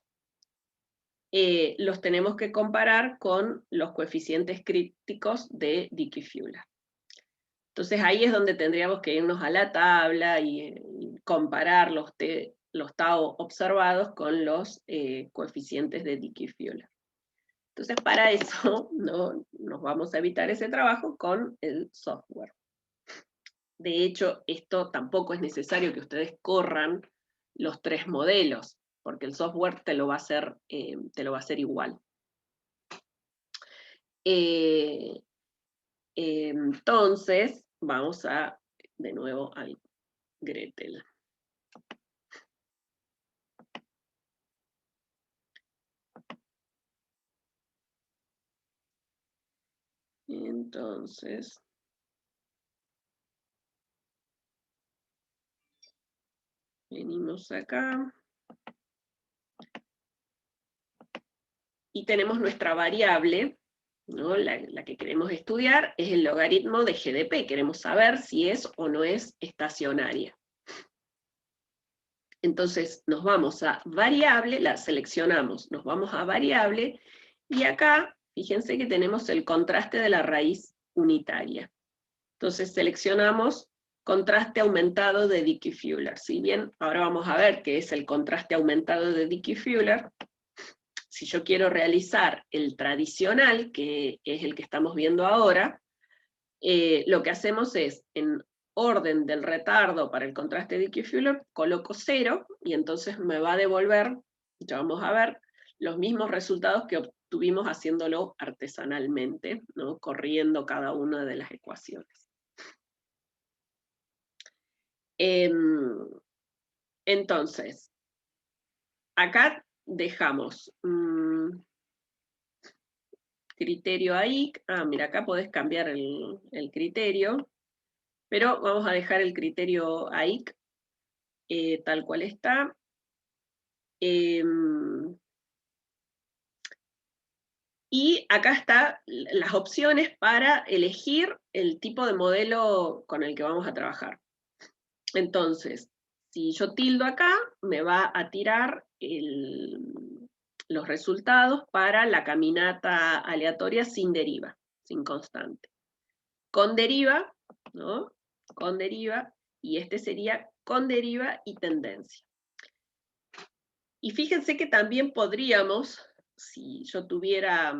los tenemos que comparar con los coeficientes críticos de Dickey-Fuller. Entonces ahí es donde tendríamos que irnos a la tabla y comparar los tau observados con los coeficientes de Dickey-Fuller. Entonces, para eso no nos vamos a evitar ese trabajo con el software. De hecho, esto tampoco es necesario que ustedes corran los 3 modelos, porque el software te lo va a hacer igual. Entonces, vamos de nuevo al Gretel. Entonces, Venimos acá. Y tenemos nuestra variable, ¿no? La que queremos estudiar es el logaritmo de GDP. Queremos saber si es o no es estacionaria. Entonces nos vamos a variable, la seleccionamos, nos vamos a variable, y acá, fíjense que tenemos el contraste de la raíz unitaria. Entonces seleccionamos contraste aumentado de Dickey-Fuller. Si bien ahora vamos a ver qué es el contraste aumentado de Dickey-Fuller, si yo quiero realizar el tradicional, que es el que estamos viendo ahora, lo que hacemos es, en orden del retardo para el contraste de Dickey-Fuller, coloco 0, y entonces me va a devolver, ya vamos a ver, los mismos resultados que obtuvimos haciéndolo artesanalmente, ¿no? Corriendo cada una de las ecuaciones. Entonces, acá dejamos criterio ahí. Mira, acá podés cambiar el criterio, pero vamos a dejar el criterio ahí tal cual está. Y acá están las opciones para elegir el tipo de modelo con el que vamos a trabajar. Entonces, si yo tildo acá, me va a tirar los resultados para la caminata aleatoria sin deriva, sin constante. Con deriva, ¿no? Con deriva, y este sería con deriva y tendencia. Y fíjense que también podríamos, si yo tuviera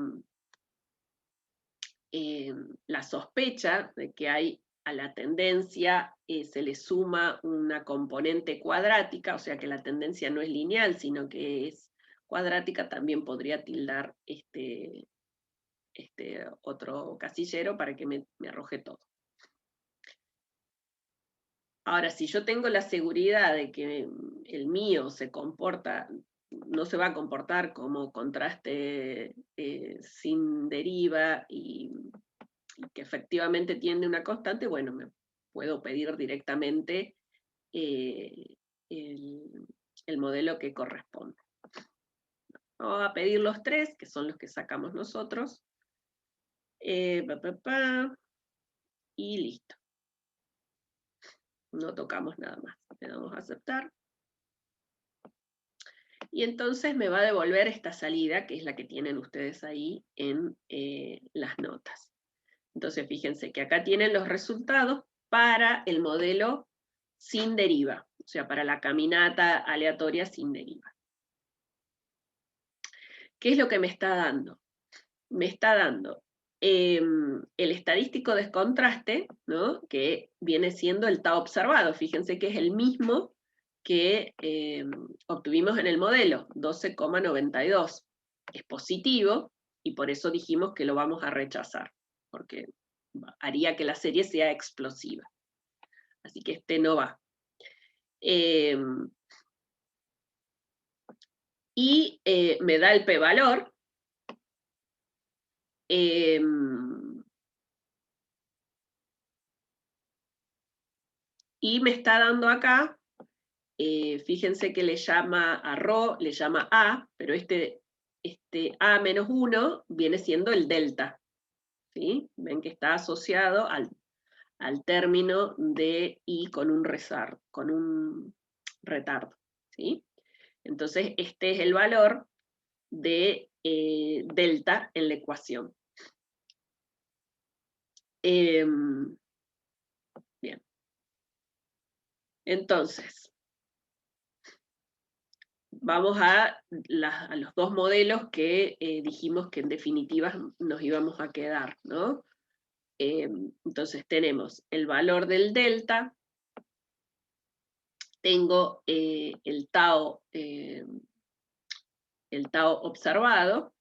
la sospecha de que hay a la tendencia se le suma una componente cuadrática, o sea que la tendencia no es lineal, sino que es cuadrática, también podría tildar este otro casillero para que me arroje todo. Ahora, si yo tengo la seguridad de que el mío se comporta, no se va a comportar como contraste sin deriva y que efectivamente tiene una constante, bueno, me puedo pedir directamente el modelo que corresponde. Vamos a pedir los 3, que son los que sacamos nosotros. Y listo. No tocamos nada más. Le damos a aceptar. Y entonces me va a devolver esta salida, que es la que tienen ustedes ahí en las notas. Entonces fíjense que acá tienen los resultados para el modelo sin deriva, o sea, para la caminata aleatoria sin deriva. ¿Qué es lo que me está dando? Me está dando el estadístico descontraste, ¿no? Que viene siendo el tau observado. Fíjense que es el mismo que obtuvimos en el modelo, 12,92. Es positivo, y por eso dijimos que lo vamos a rechazar, porque haría que la serie sea explosiva. Así que este no va. Y me da el p-valor. Y me está dando acá, fíjense que le llama a ρ, le llama A, pero este A menos 1 viene siendo el delta. ¿Sí? Ven que está asociado al término de I con un retardo. ¿Sí? Entonces, este es el valor de delta en la ecuación. Bien. Entonces, vamos a los dos modelos que dijimos que en definitiva nos íbamos a quedar, ¿no? Entonces tenemos el valor del delta, tengo el tau observado,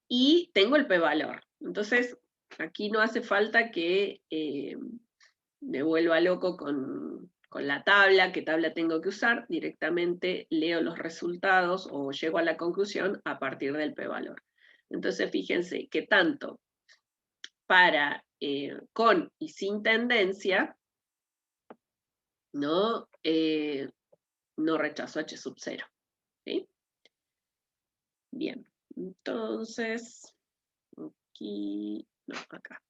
y tengo el p-valor. Entonces, aquí no hace falta que me vuelva loco con la tabla, qué tabla tengo que usar, directamente leo los resultados o llego a la conclusión a partir del p-valor. Entonces, fíjense que tanto para con y sin tendencia, ¿no? no rechazo H sub 0. ¿Sí? Bien, entonces, aquí, no, acá.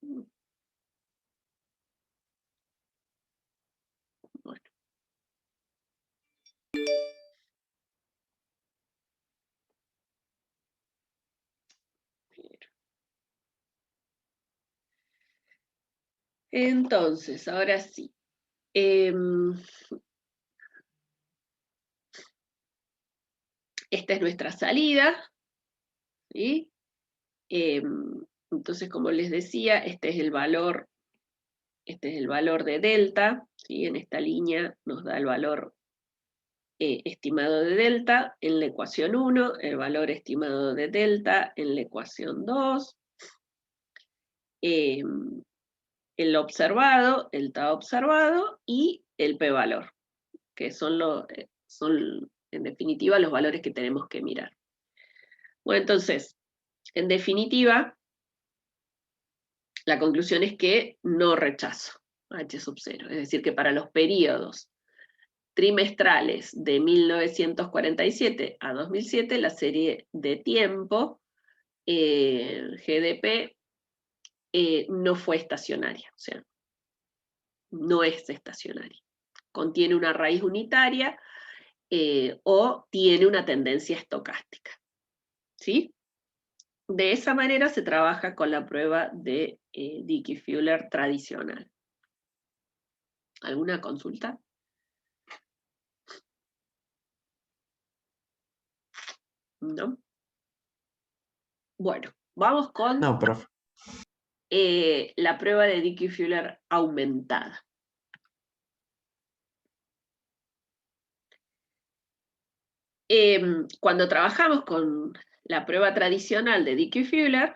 Bueno. Entonces, ahora sí. Esta es nuestra salida, ¿sí? Entonces, como les decía, este es el valor de delta, ¿sí? En esta línea nos da el valor estimado de delta en la ecuación 1, el valor estimado de delta en la ecuación 2, el observado, el tau observado y el p-valor, que son en definitiva los valores que tenemos que mirar. Bueno, entonces, en definitiva, la conclusión es que no rechazo H sub 0, es decir, que para los periodos trimestrales de 1947 a 2007, la serie de tiempo GDP no fue estacionaria, o sea, no es estacionaria. Contiene una raíz unitaria o tiene una tendencia estocástica. ¿Sí? De esa manera se trabaja con la prueba de Dickey-Fuller tradicional. ¿Alguna consulta? ¿No? Bueno, vamos con No, profe. la prueba de Dickey-Fuller aumentada. Cuando trabajamos con la prueba tradicional de Dickey-Fuller,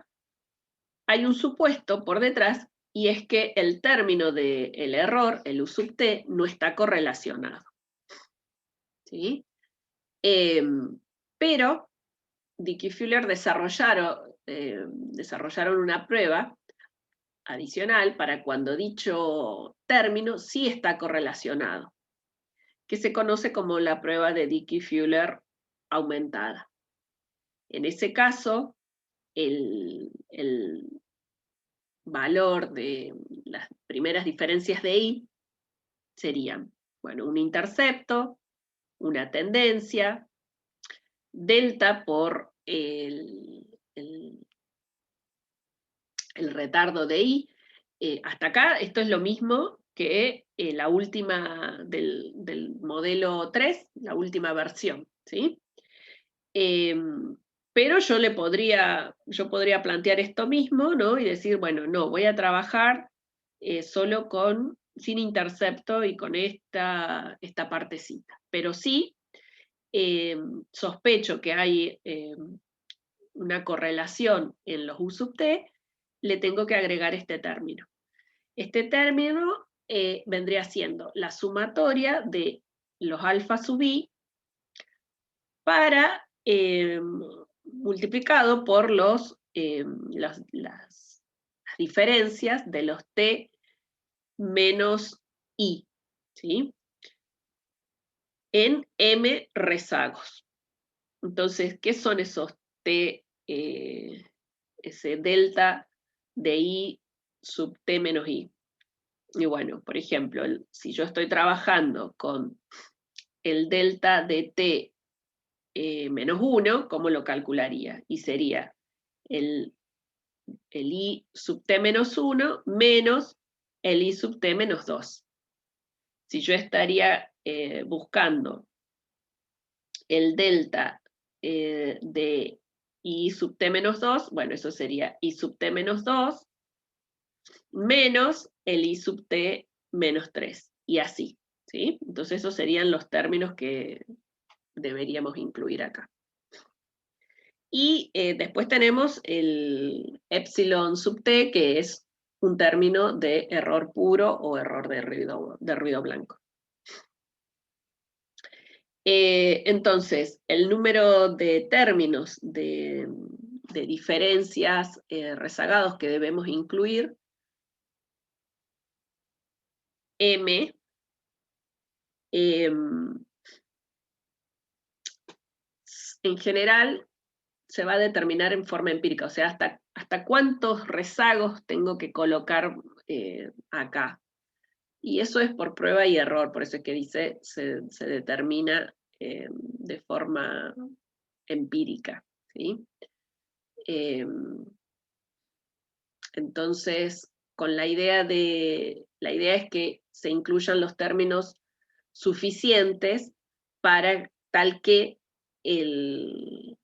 hay un supuesto por detrás, y es que el término del error, el U sub t, no está correlacionado. ¿Sí? Pero Dickey-Fuller desarrollaron una prueba adicional para cuando dicho término sí está correlacionado, que se conoce como la prueba de Dickey-Fuller aumentada. En ese caso, el valor de las primeras diferencias de I serían, bueno, un intercepto, una tendencia, delta por el retardo de I. Hasta acá esto es lo mismo que la última del modelo 3, la última versión, ¿sí? Pero yo podría plantear esto mismo, ¿no? Y decir, bueno, no, voy a trabajar solo sin intercepto y con esta partecita. Pero sí, sospecho que hay una correlación en los U sub t, le tengo que agregar este término. Este término vendría siendo la sumatoria de los alfa sub i para multiplicado por las diferencias de los t menos i, ¿sí? En m rezagos. Entonces, ¿qué son esos t, ese delta de i sub t menos i? Y bueno, por ejemplo, si yo estoy trabajando con el delta de t menos 1, ¿cómo lo calcularía? Y sería el i sub t menos 1 menos el i sub t menos 2. Si yo estaría buscando el delta de i sub t menos 2, bueno, eso sería i sub t menos 2 menos el i sub t menos 3, y así, ¿sí? Entonces esos serían los términos que deberíamos incluir acá. Y después tenemos el epsilon sub t, que es un término de error puro o error de ruido blanco. Entonces, el número de términos de diferencias rezagados que debemos incluir, M, en general se va a determinar en forma empírica, o sea, hasta cuántos rezagos tengo que colocar acá. Y eso es por prueba y error, por eso es que dice se determina de forma empírica, ¿sí? Entonces, con la idea es que se incluyan los términos suficientes para tal que el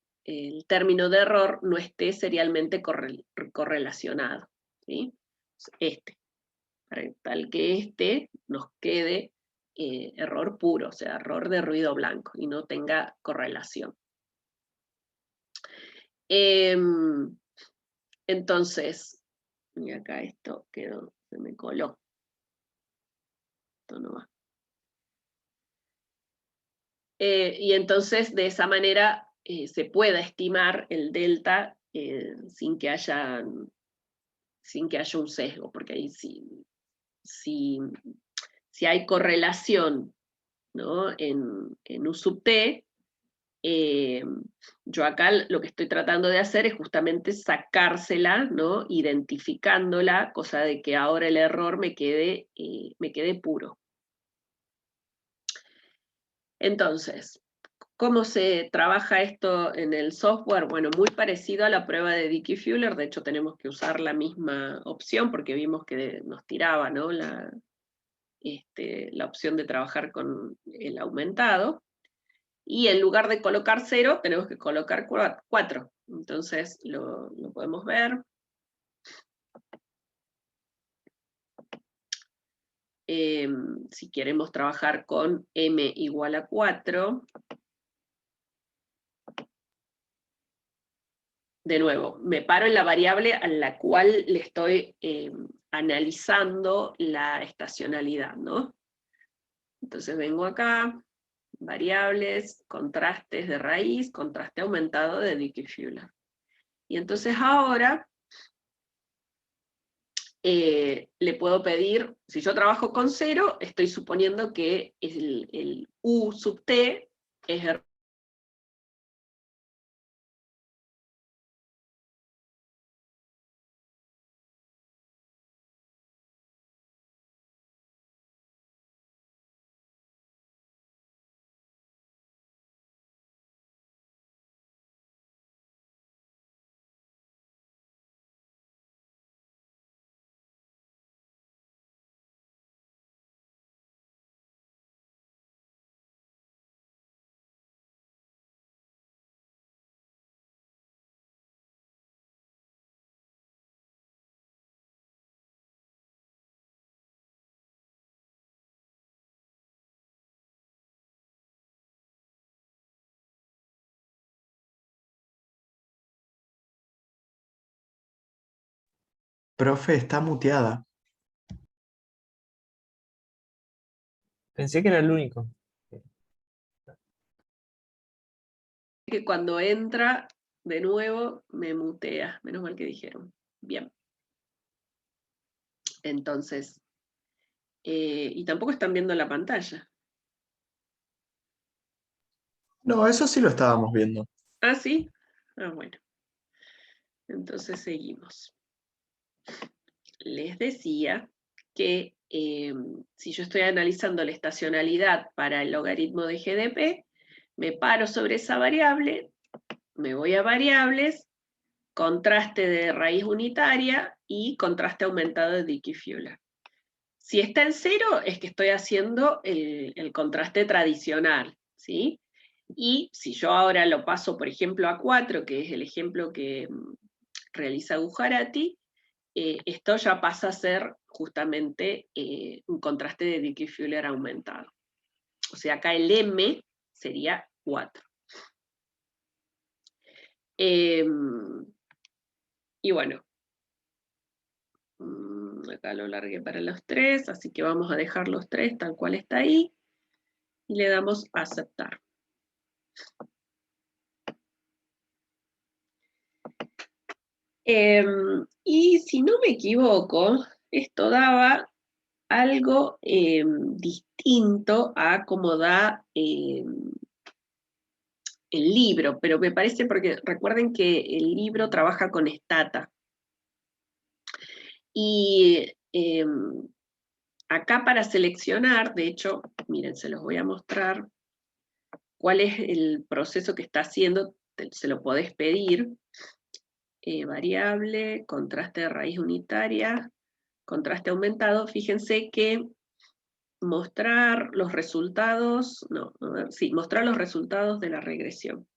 término de error no esté serialmente correlacionado, ¿sí? Para tal que este nos quede error puro, o sea, error de ruido blanco, y no tenga correlación. Entonces, y acá esto quedó, se me coló. Esto no va. Y entonces, de esa manera, se pueda estimar el delta sin que haya un sesgo, porque ahí si hay correlación, ¿no? en U sub t, yo acá lo que estoy tratando de hacer es justamente sacársela, ¿no? Identificándola, cosa de que ahora el error me quede puro. Entonces, ¿cómo se trabaja esto en el software? Bueno, muy parecido a la prueba de Dickey-Fuller, de hecho tenemos que usar la misma opción porque vimos que nos tiraba, ¿no? la opción de trabajar con el aumentado. Y en lugar de colocar 0, tenemos que colocar 4. Entonces lo podemos ver. Si queremos trabajar con m igual a 4, de nuevo, me paro en la variable a la cual le estoy analizando la estacionalidad, ¿no? Entonces vengo acá, variables, contrastes de raíz, contraste aumentado de Dickey-Fuller. Y entonces ahora le puedo pedir, si yo trabajo con 0, estoy suponiendo que el U sub t es Profe, está muteada. Pensé que era el único. que cuando entra de nuevo me mutea, menos mal que dijeron. Bien. Entonces, y tampoco están viendo la pantalla. No, eso sí lo estábamos viendo. ¿Ah, sí? Ah, bueno. Entonces seguimos. Les decía que si yo estoy analizando la estacionalidad para el logaritmo de GDP, me paro sobre esa variable, me voy a variables, contraste de raíz unitaria y contraste aumentado de Dickey-Fuller. Si está en 0, es que estoy haciendo el contraste tradicional, ¿sí? Y si yo ahora lo paso, por ejemplo, a 4, que es el ejemplo que realiza Gujarati, esto ya pasa a ser justamente un contraste de Dickey-Fuller aumentado. O sea, acá el M sería 4. Y bueno, acá lo largué para los 3, así que vamos a dejar los 3 tal cual está ahí, y le damos a aceptar. Y si no me equivoco, esto daba algo distinto a cómo da el libro, pero me parece porque recuerden que el libro trabaja con Stata. Y acá para seleccionar, de hecho, miren, se los voy a mostrar cuál es el proceso que está haciendo, se lo podés pedir. Variable, contraste de raíz unitaria, contraste aumentado. Fíjense que mostrar los resultados, no, a ver, sí, mostrar los resultados de la regresión.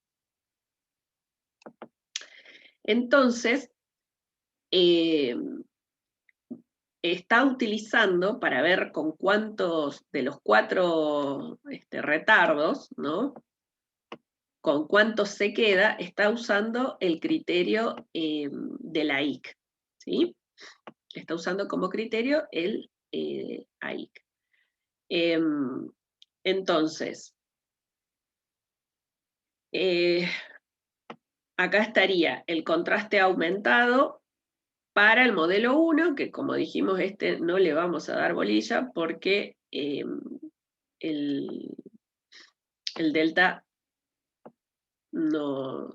Entonces, está utilizando para ver con cuántos de los 4 retardos, ¿no? Con cuántos se queda, está usando el criterio de la AIC, ¿sí? Está usando como criterio el AIC. Entonces, acá estaría el contraste aumentado para el modelo 1, que como dijimos, no le vamos a dar bolilla porque el delta no,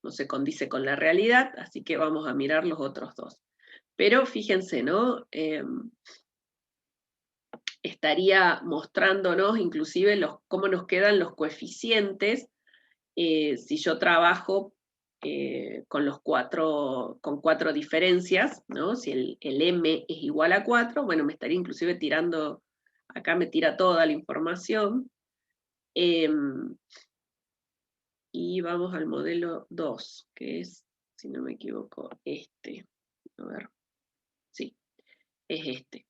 no se condice con la realidad, así que vamos a mirar los otros dos. Pero fíjense, ¿no? Estaría mostrándonos inclusive cómo nos quedan los coeficientes si yo trabajo con 4 diferencias, ¿no? Si el m es igual a 4, bueno, me estaría inclusive tirando, acá me tira toda la información. Y vamos al modelo 2, que es, si no me equivoco, este. A ver, sí, es este.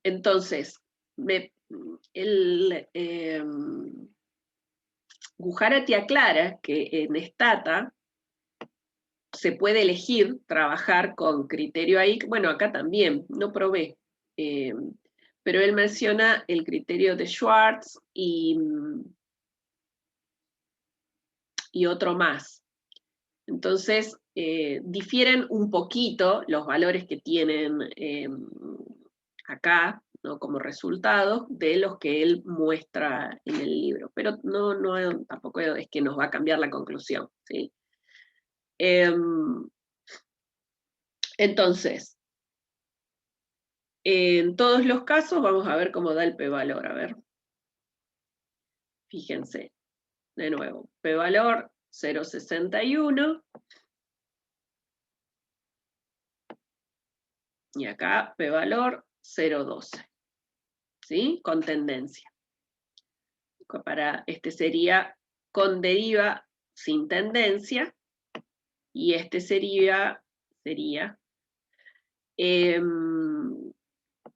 Entonces, Gujarati aclara que en Stata se puede elegir trabajar con criterio AIC. Bueno, acá también, no probé. Pero él menciona el criterio de Schwartz y otro más. Entonces, difieren un poquito los valores que tienen acá, ¿no? Como resultados de los que él muestra en el libro. Pero tampoco es que nos va a cambiar la conclusión, ¿sí? Entonces, en todos los casos, vamos a ver cómo da el p-valor. A ver. Fíjense, de nuevo, p-valor 0,61. Y acá p-valor 0,12. ¿Sí? Con tendencia. Sería con deriva sin tendencia. Y sería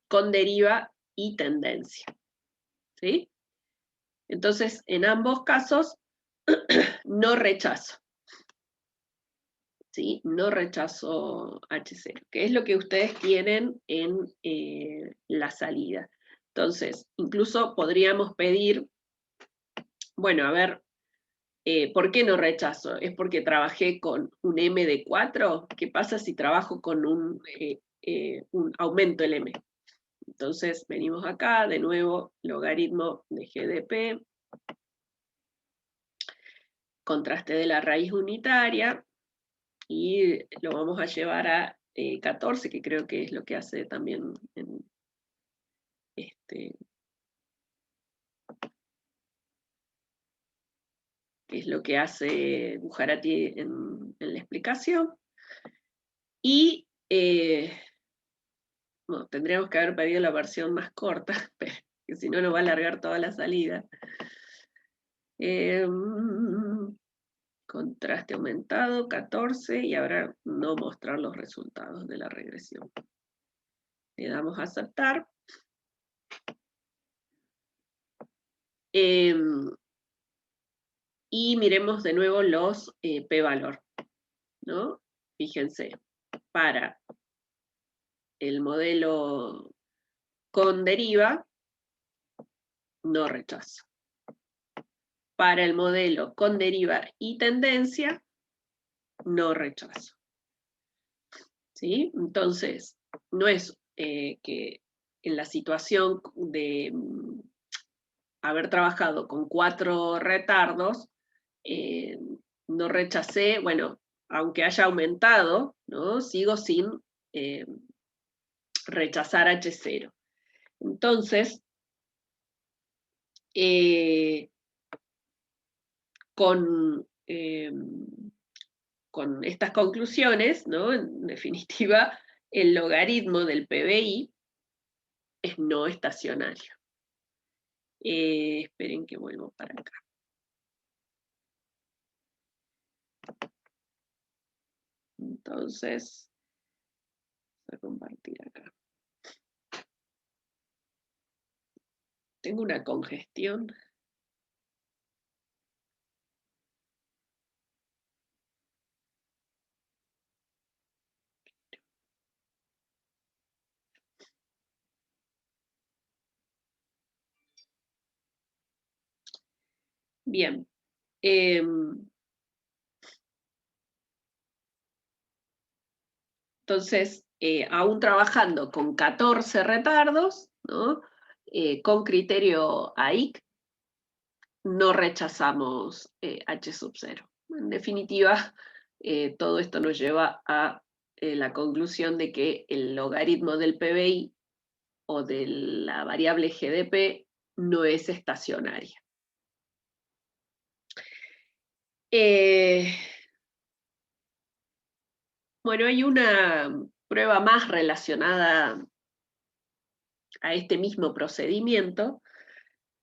con deriva y tendencia. ¿Sí? Entonces, en ambos casos, no rechazo. ¿Sí? No rechazo H0, que es lo que ustedes tienen en la salida. Entonces, incluso podríamos pedir, bueno, a ver, ¿por qué no rechazo? ¿Es porque trabajé con un M de 4? ¿Qué pasa si trabajo con un aumento el M? Entonces, venimos acá, de nuevo, logaritmo de GDP, contraste de la raíz unitaria, y lo vamos a llevar a 14, que creo que es lo que hace también en es lo que hace Gujarati en la explicación. Y bueno, tendríamos que haber pedido la versión más corta, pero que si no nos va a alargar toda la salida. Contraste aumentado, 14, y ahora no mostrar los resultados de la regresión. Le damos a aceptar. Y miremos de nuevo los p-valor. ¿no? Fíjense, para el modelo con deriva, no rechazo. Para el modelo con deriva y tendencia, no rechazo. ¿Sí? Entonces, no es que en la situación de haber trabajado con 4 retardos, no rechacé, bueno, aunque haya aumentado, ¿no? Sigo sin rechazar H0. Entonces, con estas conclusiones, ¿no? En definitiva, el logaritmo del PBI es no estacionario. Esperen que vuelvo para acá. Entonces, voy a compartir acá. Tengo una congestión. Bien. Entonces, aún trabajando con 14 retardos, ¿no? Con criterio AIC, no rechazamos H0. En definitiva, todo esto nos lleva a la conclusión de que el logaritmo del PBI o de la variable GDP no es estacionaria. Bueno, hay una prueba más relacionada a este mismo procedimiento,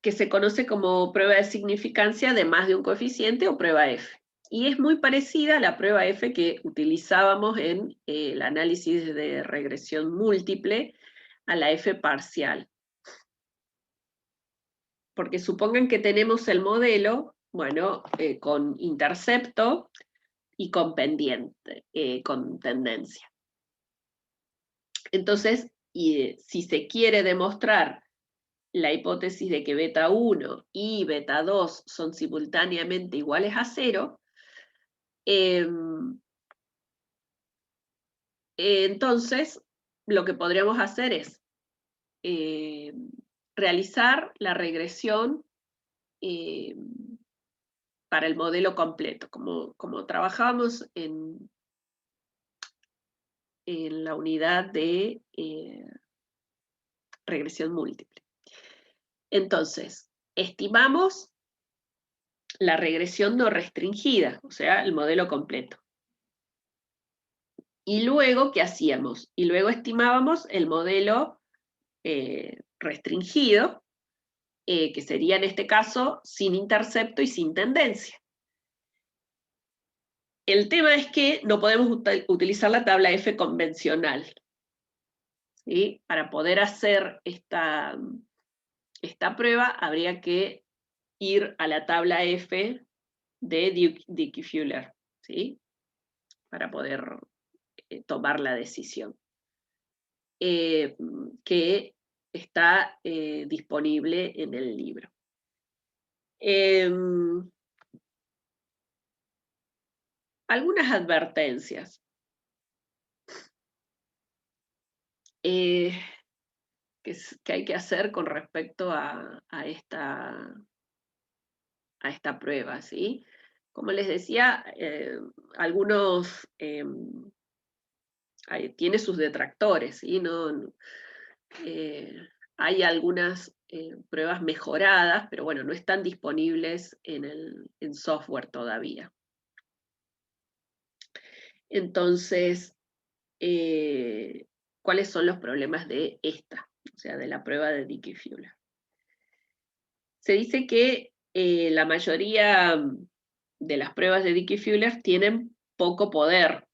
que se conoce como prueba de significancia de más de un coeficiente o prueba F. Y es muy parecida a la prueba F que utilizábamos en el análisis de regresión múltiple, a la F parcial. Porque supongan que tenemos el modelo, bueno, con intercepto y con pendiente, con tendencia. Entonces, si se quiere demostrar la hipótesis de que beta 1 y beta 2 son simultáneamente iguales a 0, entonces lo que podríamos hacer es realizar la regresión para el modelo completo, como trabajábamos en la unidad de regresión múltiple. Entonces, estimamos la regresión no restringida, o sea, el modelo completo. Y luego, ¿qué hacíamos? Y luego estimábamos el modelo restringido, que sería en este caso sin intercepto y sin tendencia. El tema es que no podemos utilizar la tabla F convencional, ¿sí? Para poder hacer esta prueba habría que ir a la tabla F de Dickey-Fuller, ¿sí? Para poder tomar la decisión. Que está disponible en el libro. Algunas advertencias. Que hay que hacer con respecto a esta prueba, ¿sí? Como les decía, algunos tiene sus detractores, ¿sí? Hay algunas pruebas mejoradas, pero bueno, no están disponibles en software todavía. Entonces, ¿cuáles son los problemas de esta? O sea, de la prueba de Dickey-Fuller. Se dice que la mayoría de las pruebas de Dickey-Fuller tienen poco poder,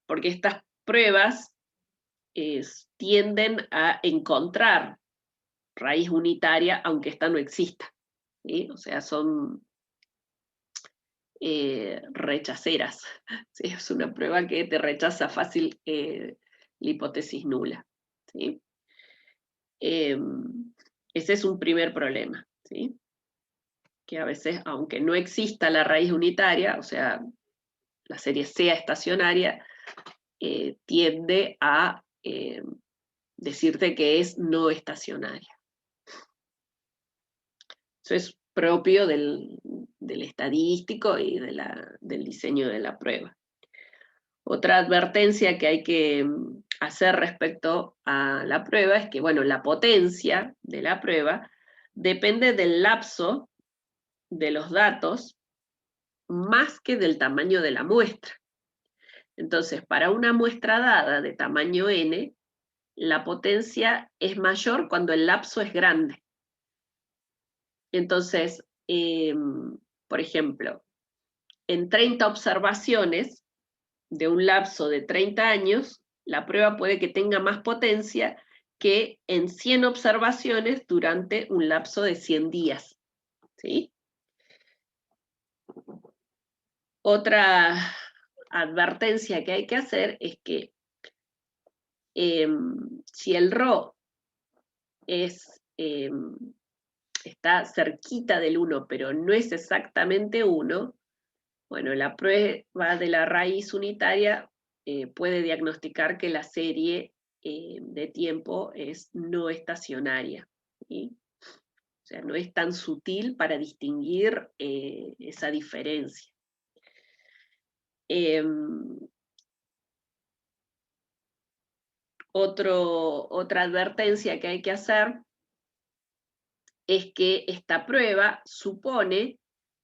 porque estas pruebas tienden a encontrar raíz unitaria, aunque esta no exista, ¿sí? O sea, son rechaceras. ¿Sí? Es una prueba que te rechaza fácil la hipótesis nula. ¿Sí? Ese es un primer problema. ¿Sí? Que a veces, aunque no exista la raíz unitaria, o sea, la serie sea estacionaria, tiende a decirte que es no estacionaria. Eso es propio del estadístico y del diseño de la prueba. Otra advertencia que hay que hacer respecto a la prueba es que, bueno, la potencia de la prueba depende del lapso de los datos más que del tamaño de la muestra. Entonces, para una muestra dada de tamaño n, la potencia es mayor cuando el lapso es grande. Entonces, por ejemplo, en 30 observaciones de un lapso de 30 años, la prueba puede que tenga más potencia que en 100 observaciones durante un lapso de 100 días. ¿Sí? Otra advertencia que hay que hacer es que si el RO está cerquita del 1, pero no es exactamente 1, bueno, la prueba de la raíz unitaria puede diagnosticar que la serie de tiempo es no estacionaria. ¿Sí? O sea, no es tan sutil para distinguir esa diferencia. Otra advertencia que hay que hacer es que esta prueba supone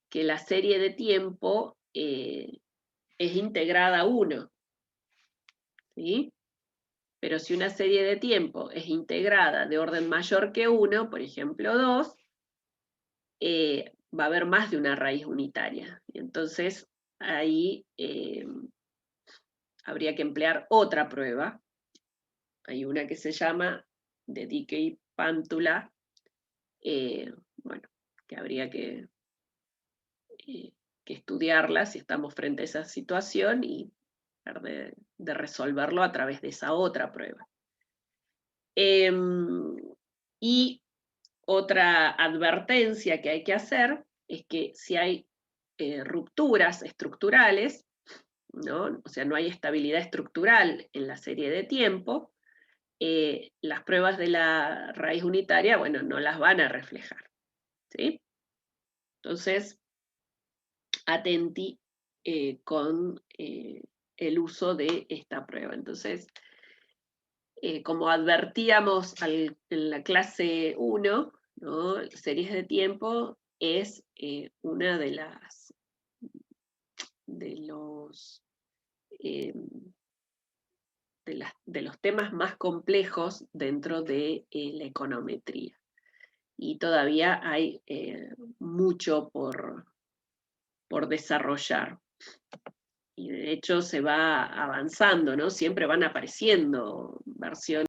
que la serie de tiempo es integrada a 1. ¿Sí? Pero si una serie de tiempo es integrada de orden mayor que 1, por ejemplo 2, va a haber más de una raíz unitaria. Entonces, ahí habría que emplear otra prueba. Hay una que se llama de Dicey-Pántula, bueno, que habría que estudiarla si estamos frente a esa situación y tratar de resolverlo a través de esa otra prueba. Y otra advertencia que hay que hacer es que si hay rupturas estructurales, ¿no? O sea, no hay estabilidad estructural en la serie de tiempo, las pruebas de la raíz unitaria, bueno, no las van a reflejar. ¿Sí? Entonces, atenti con el uso de esta prueba. Entonces, como advertíamos en la clase 1, ¿no? Series de tiempo es una de los temas más complejos dentro de la econometría. Y todavía hay mucho por desarrollar. Y de hecho se va avanzando, ¿no? Siempre van apareciendo versiones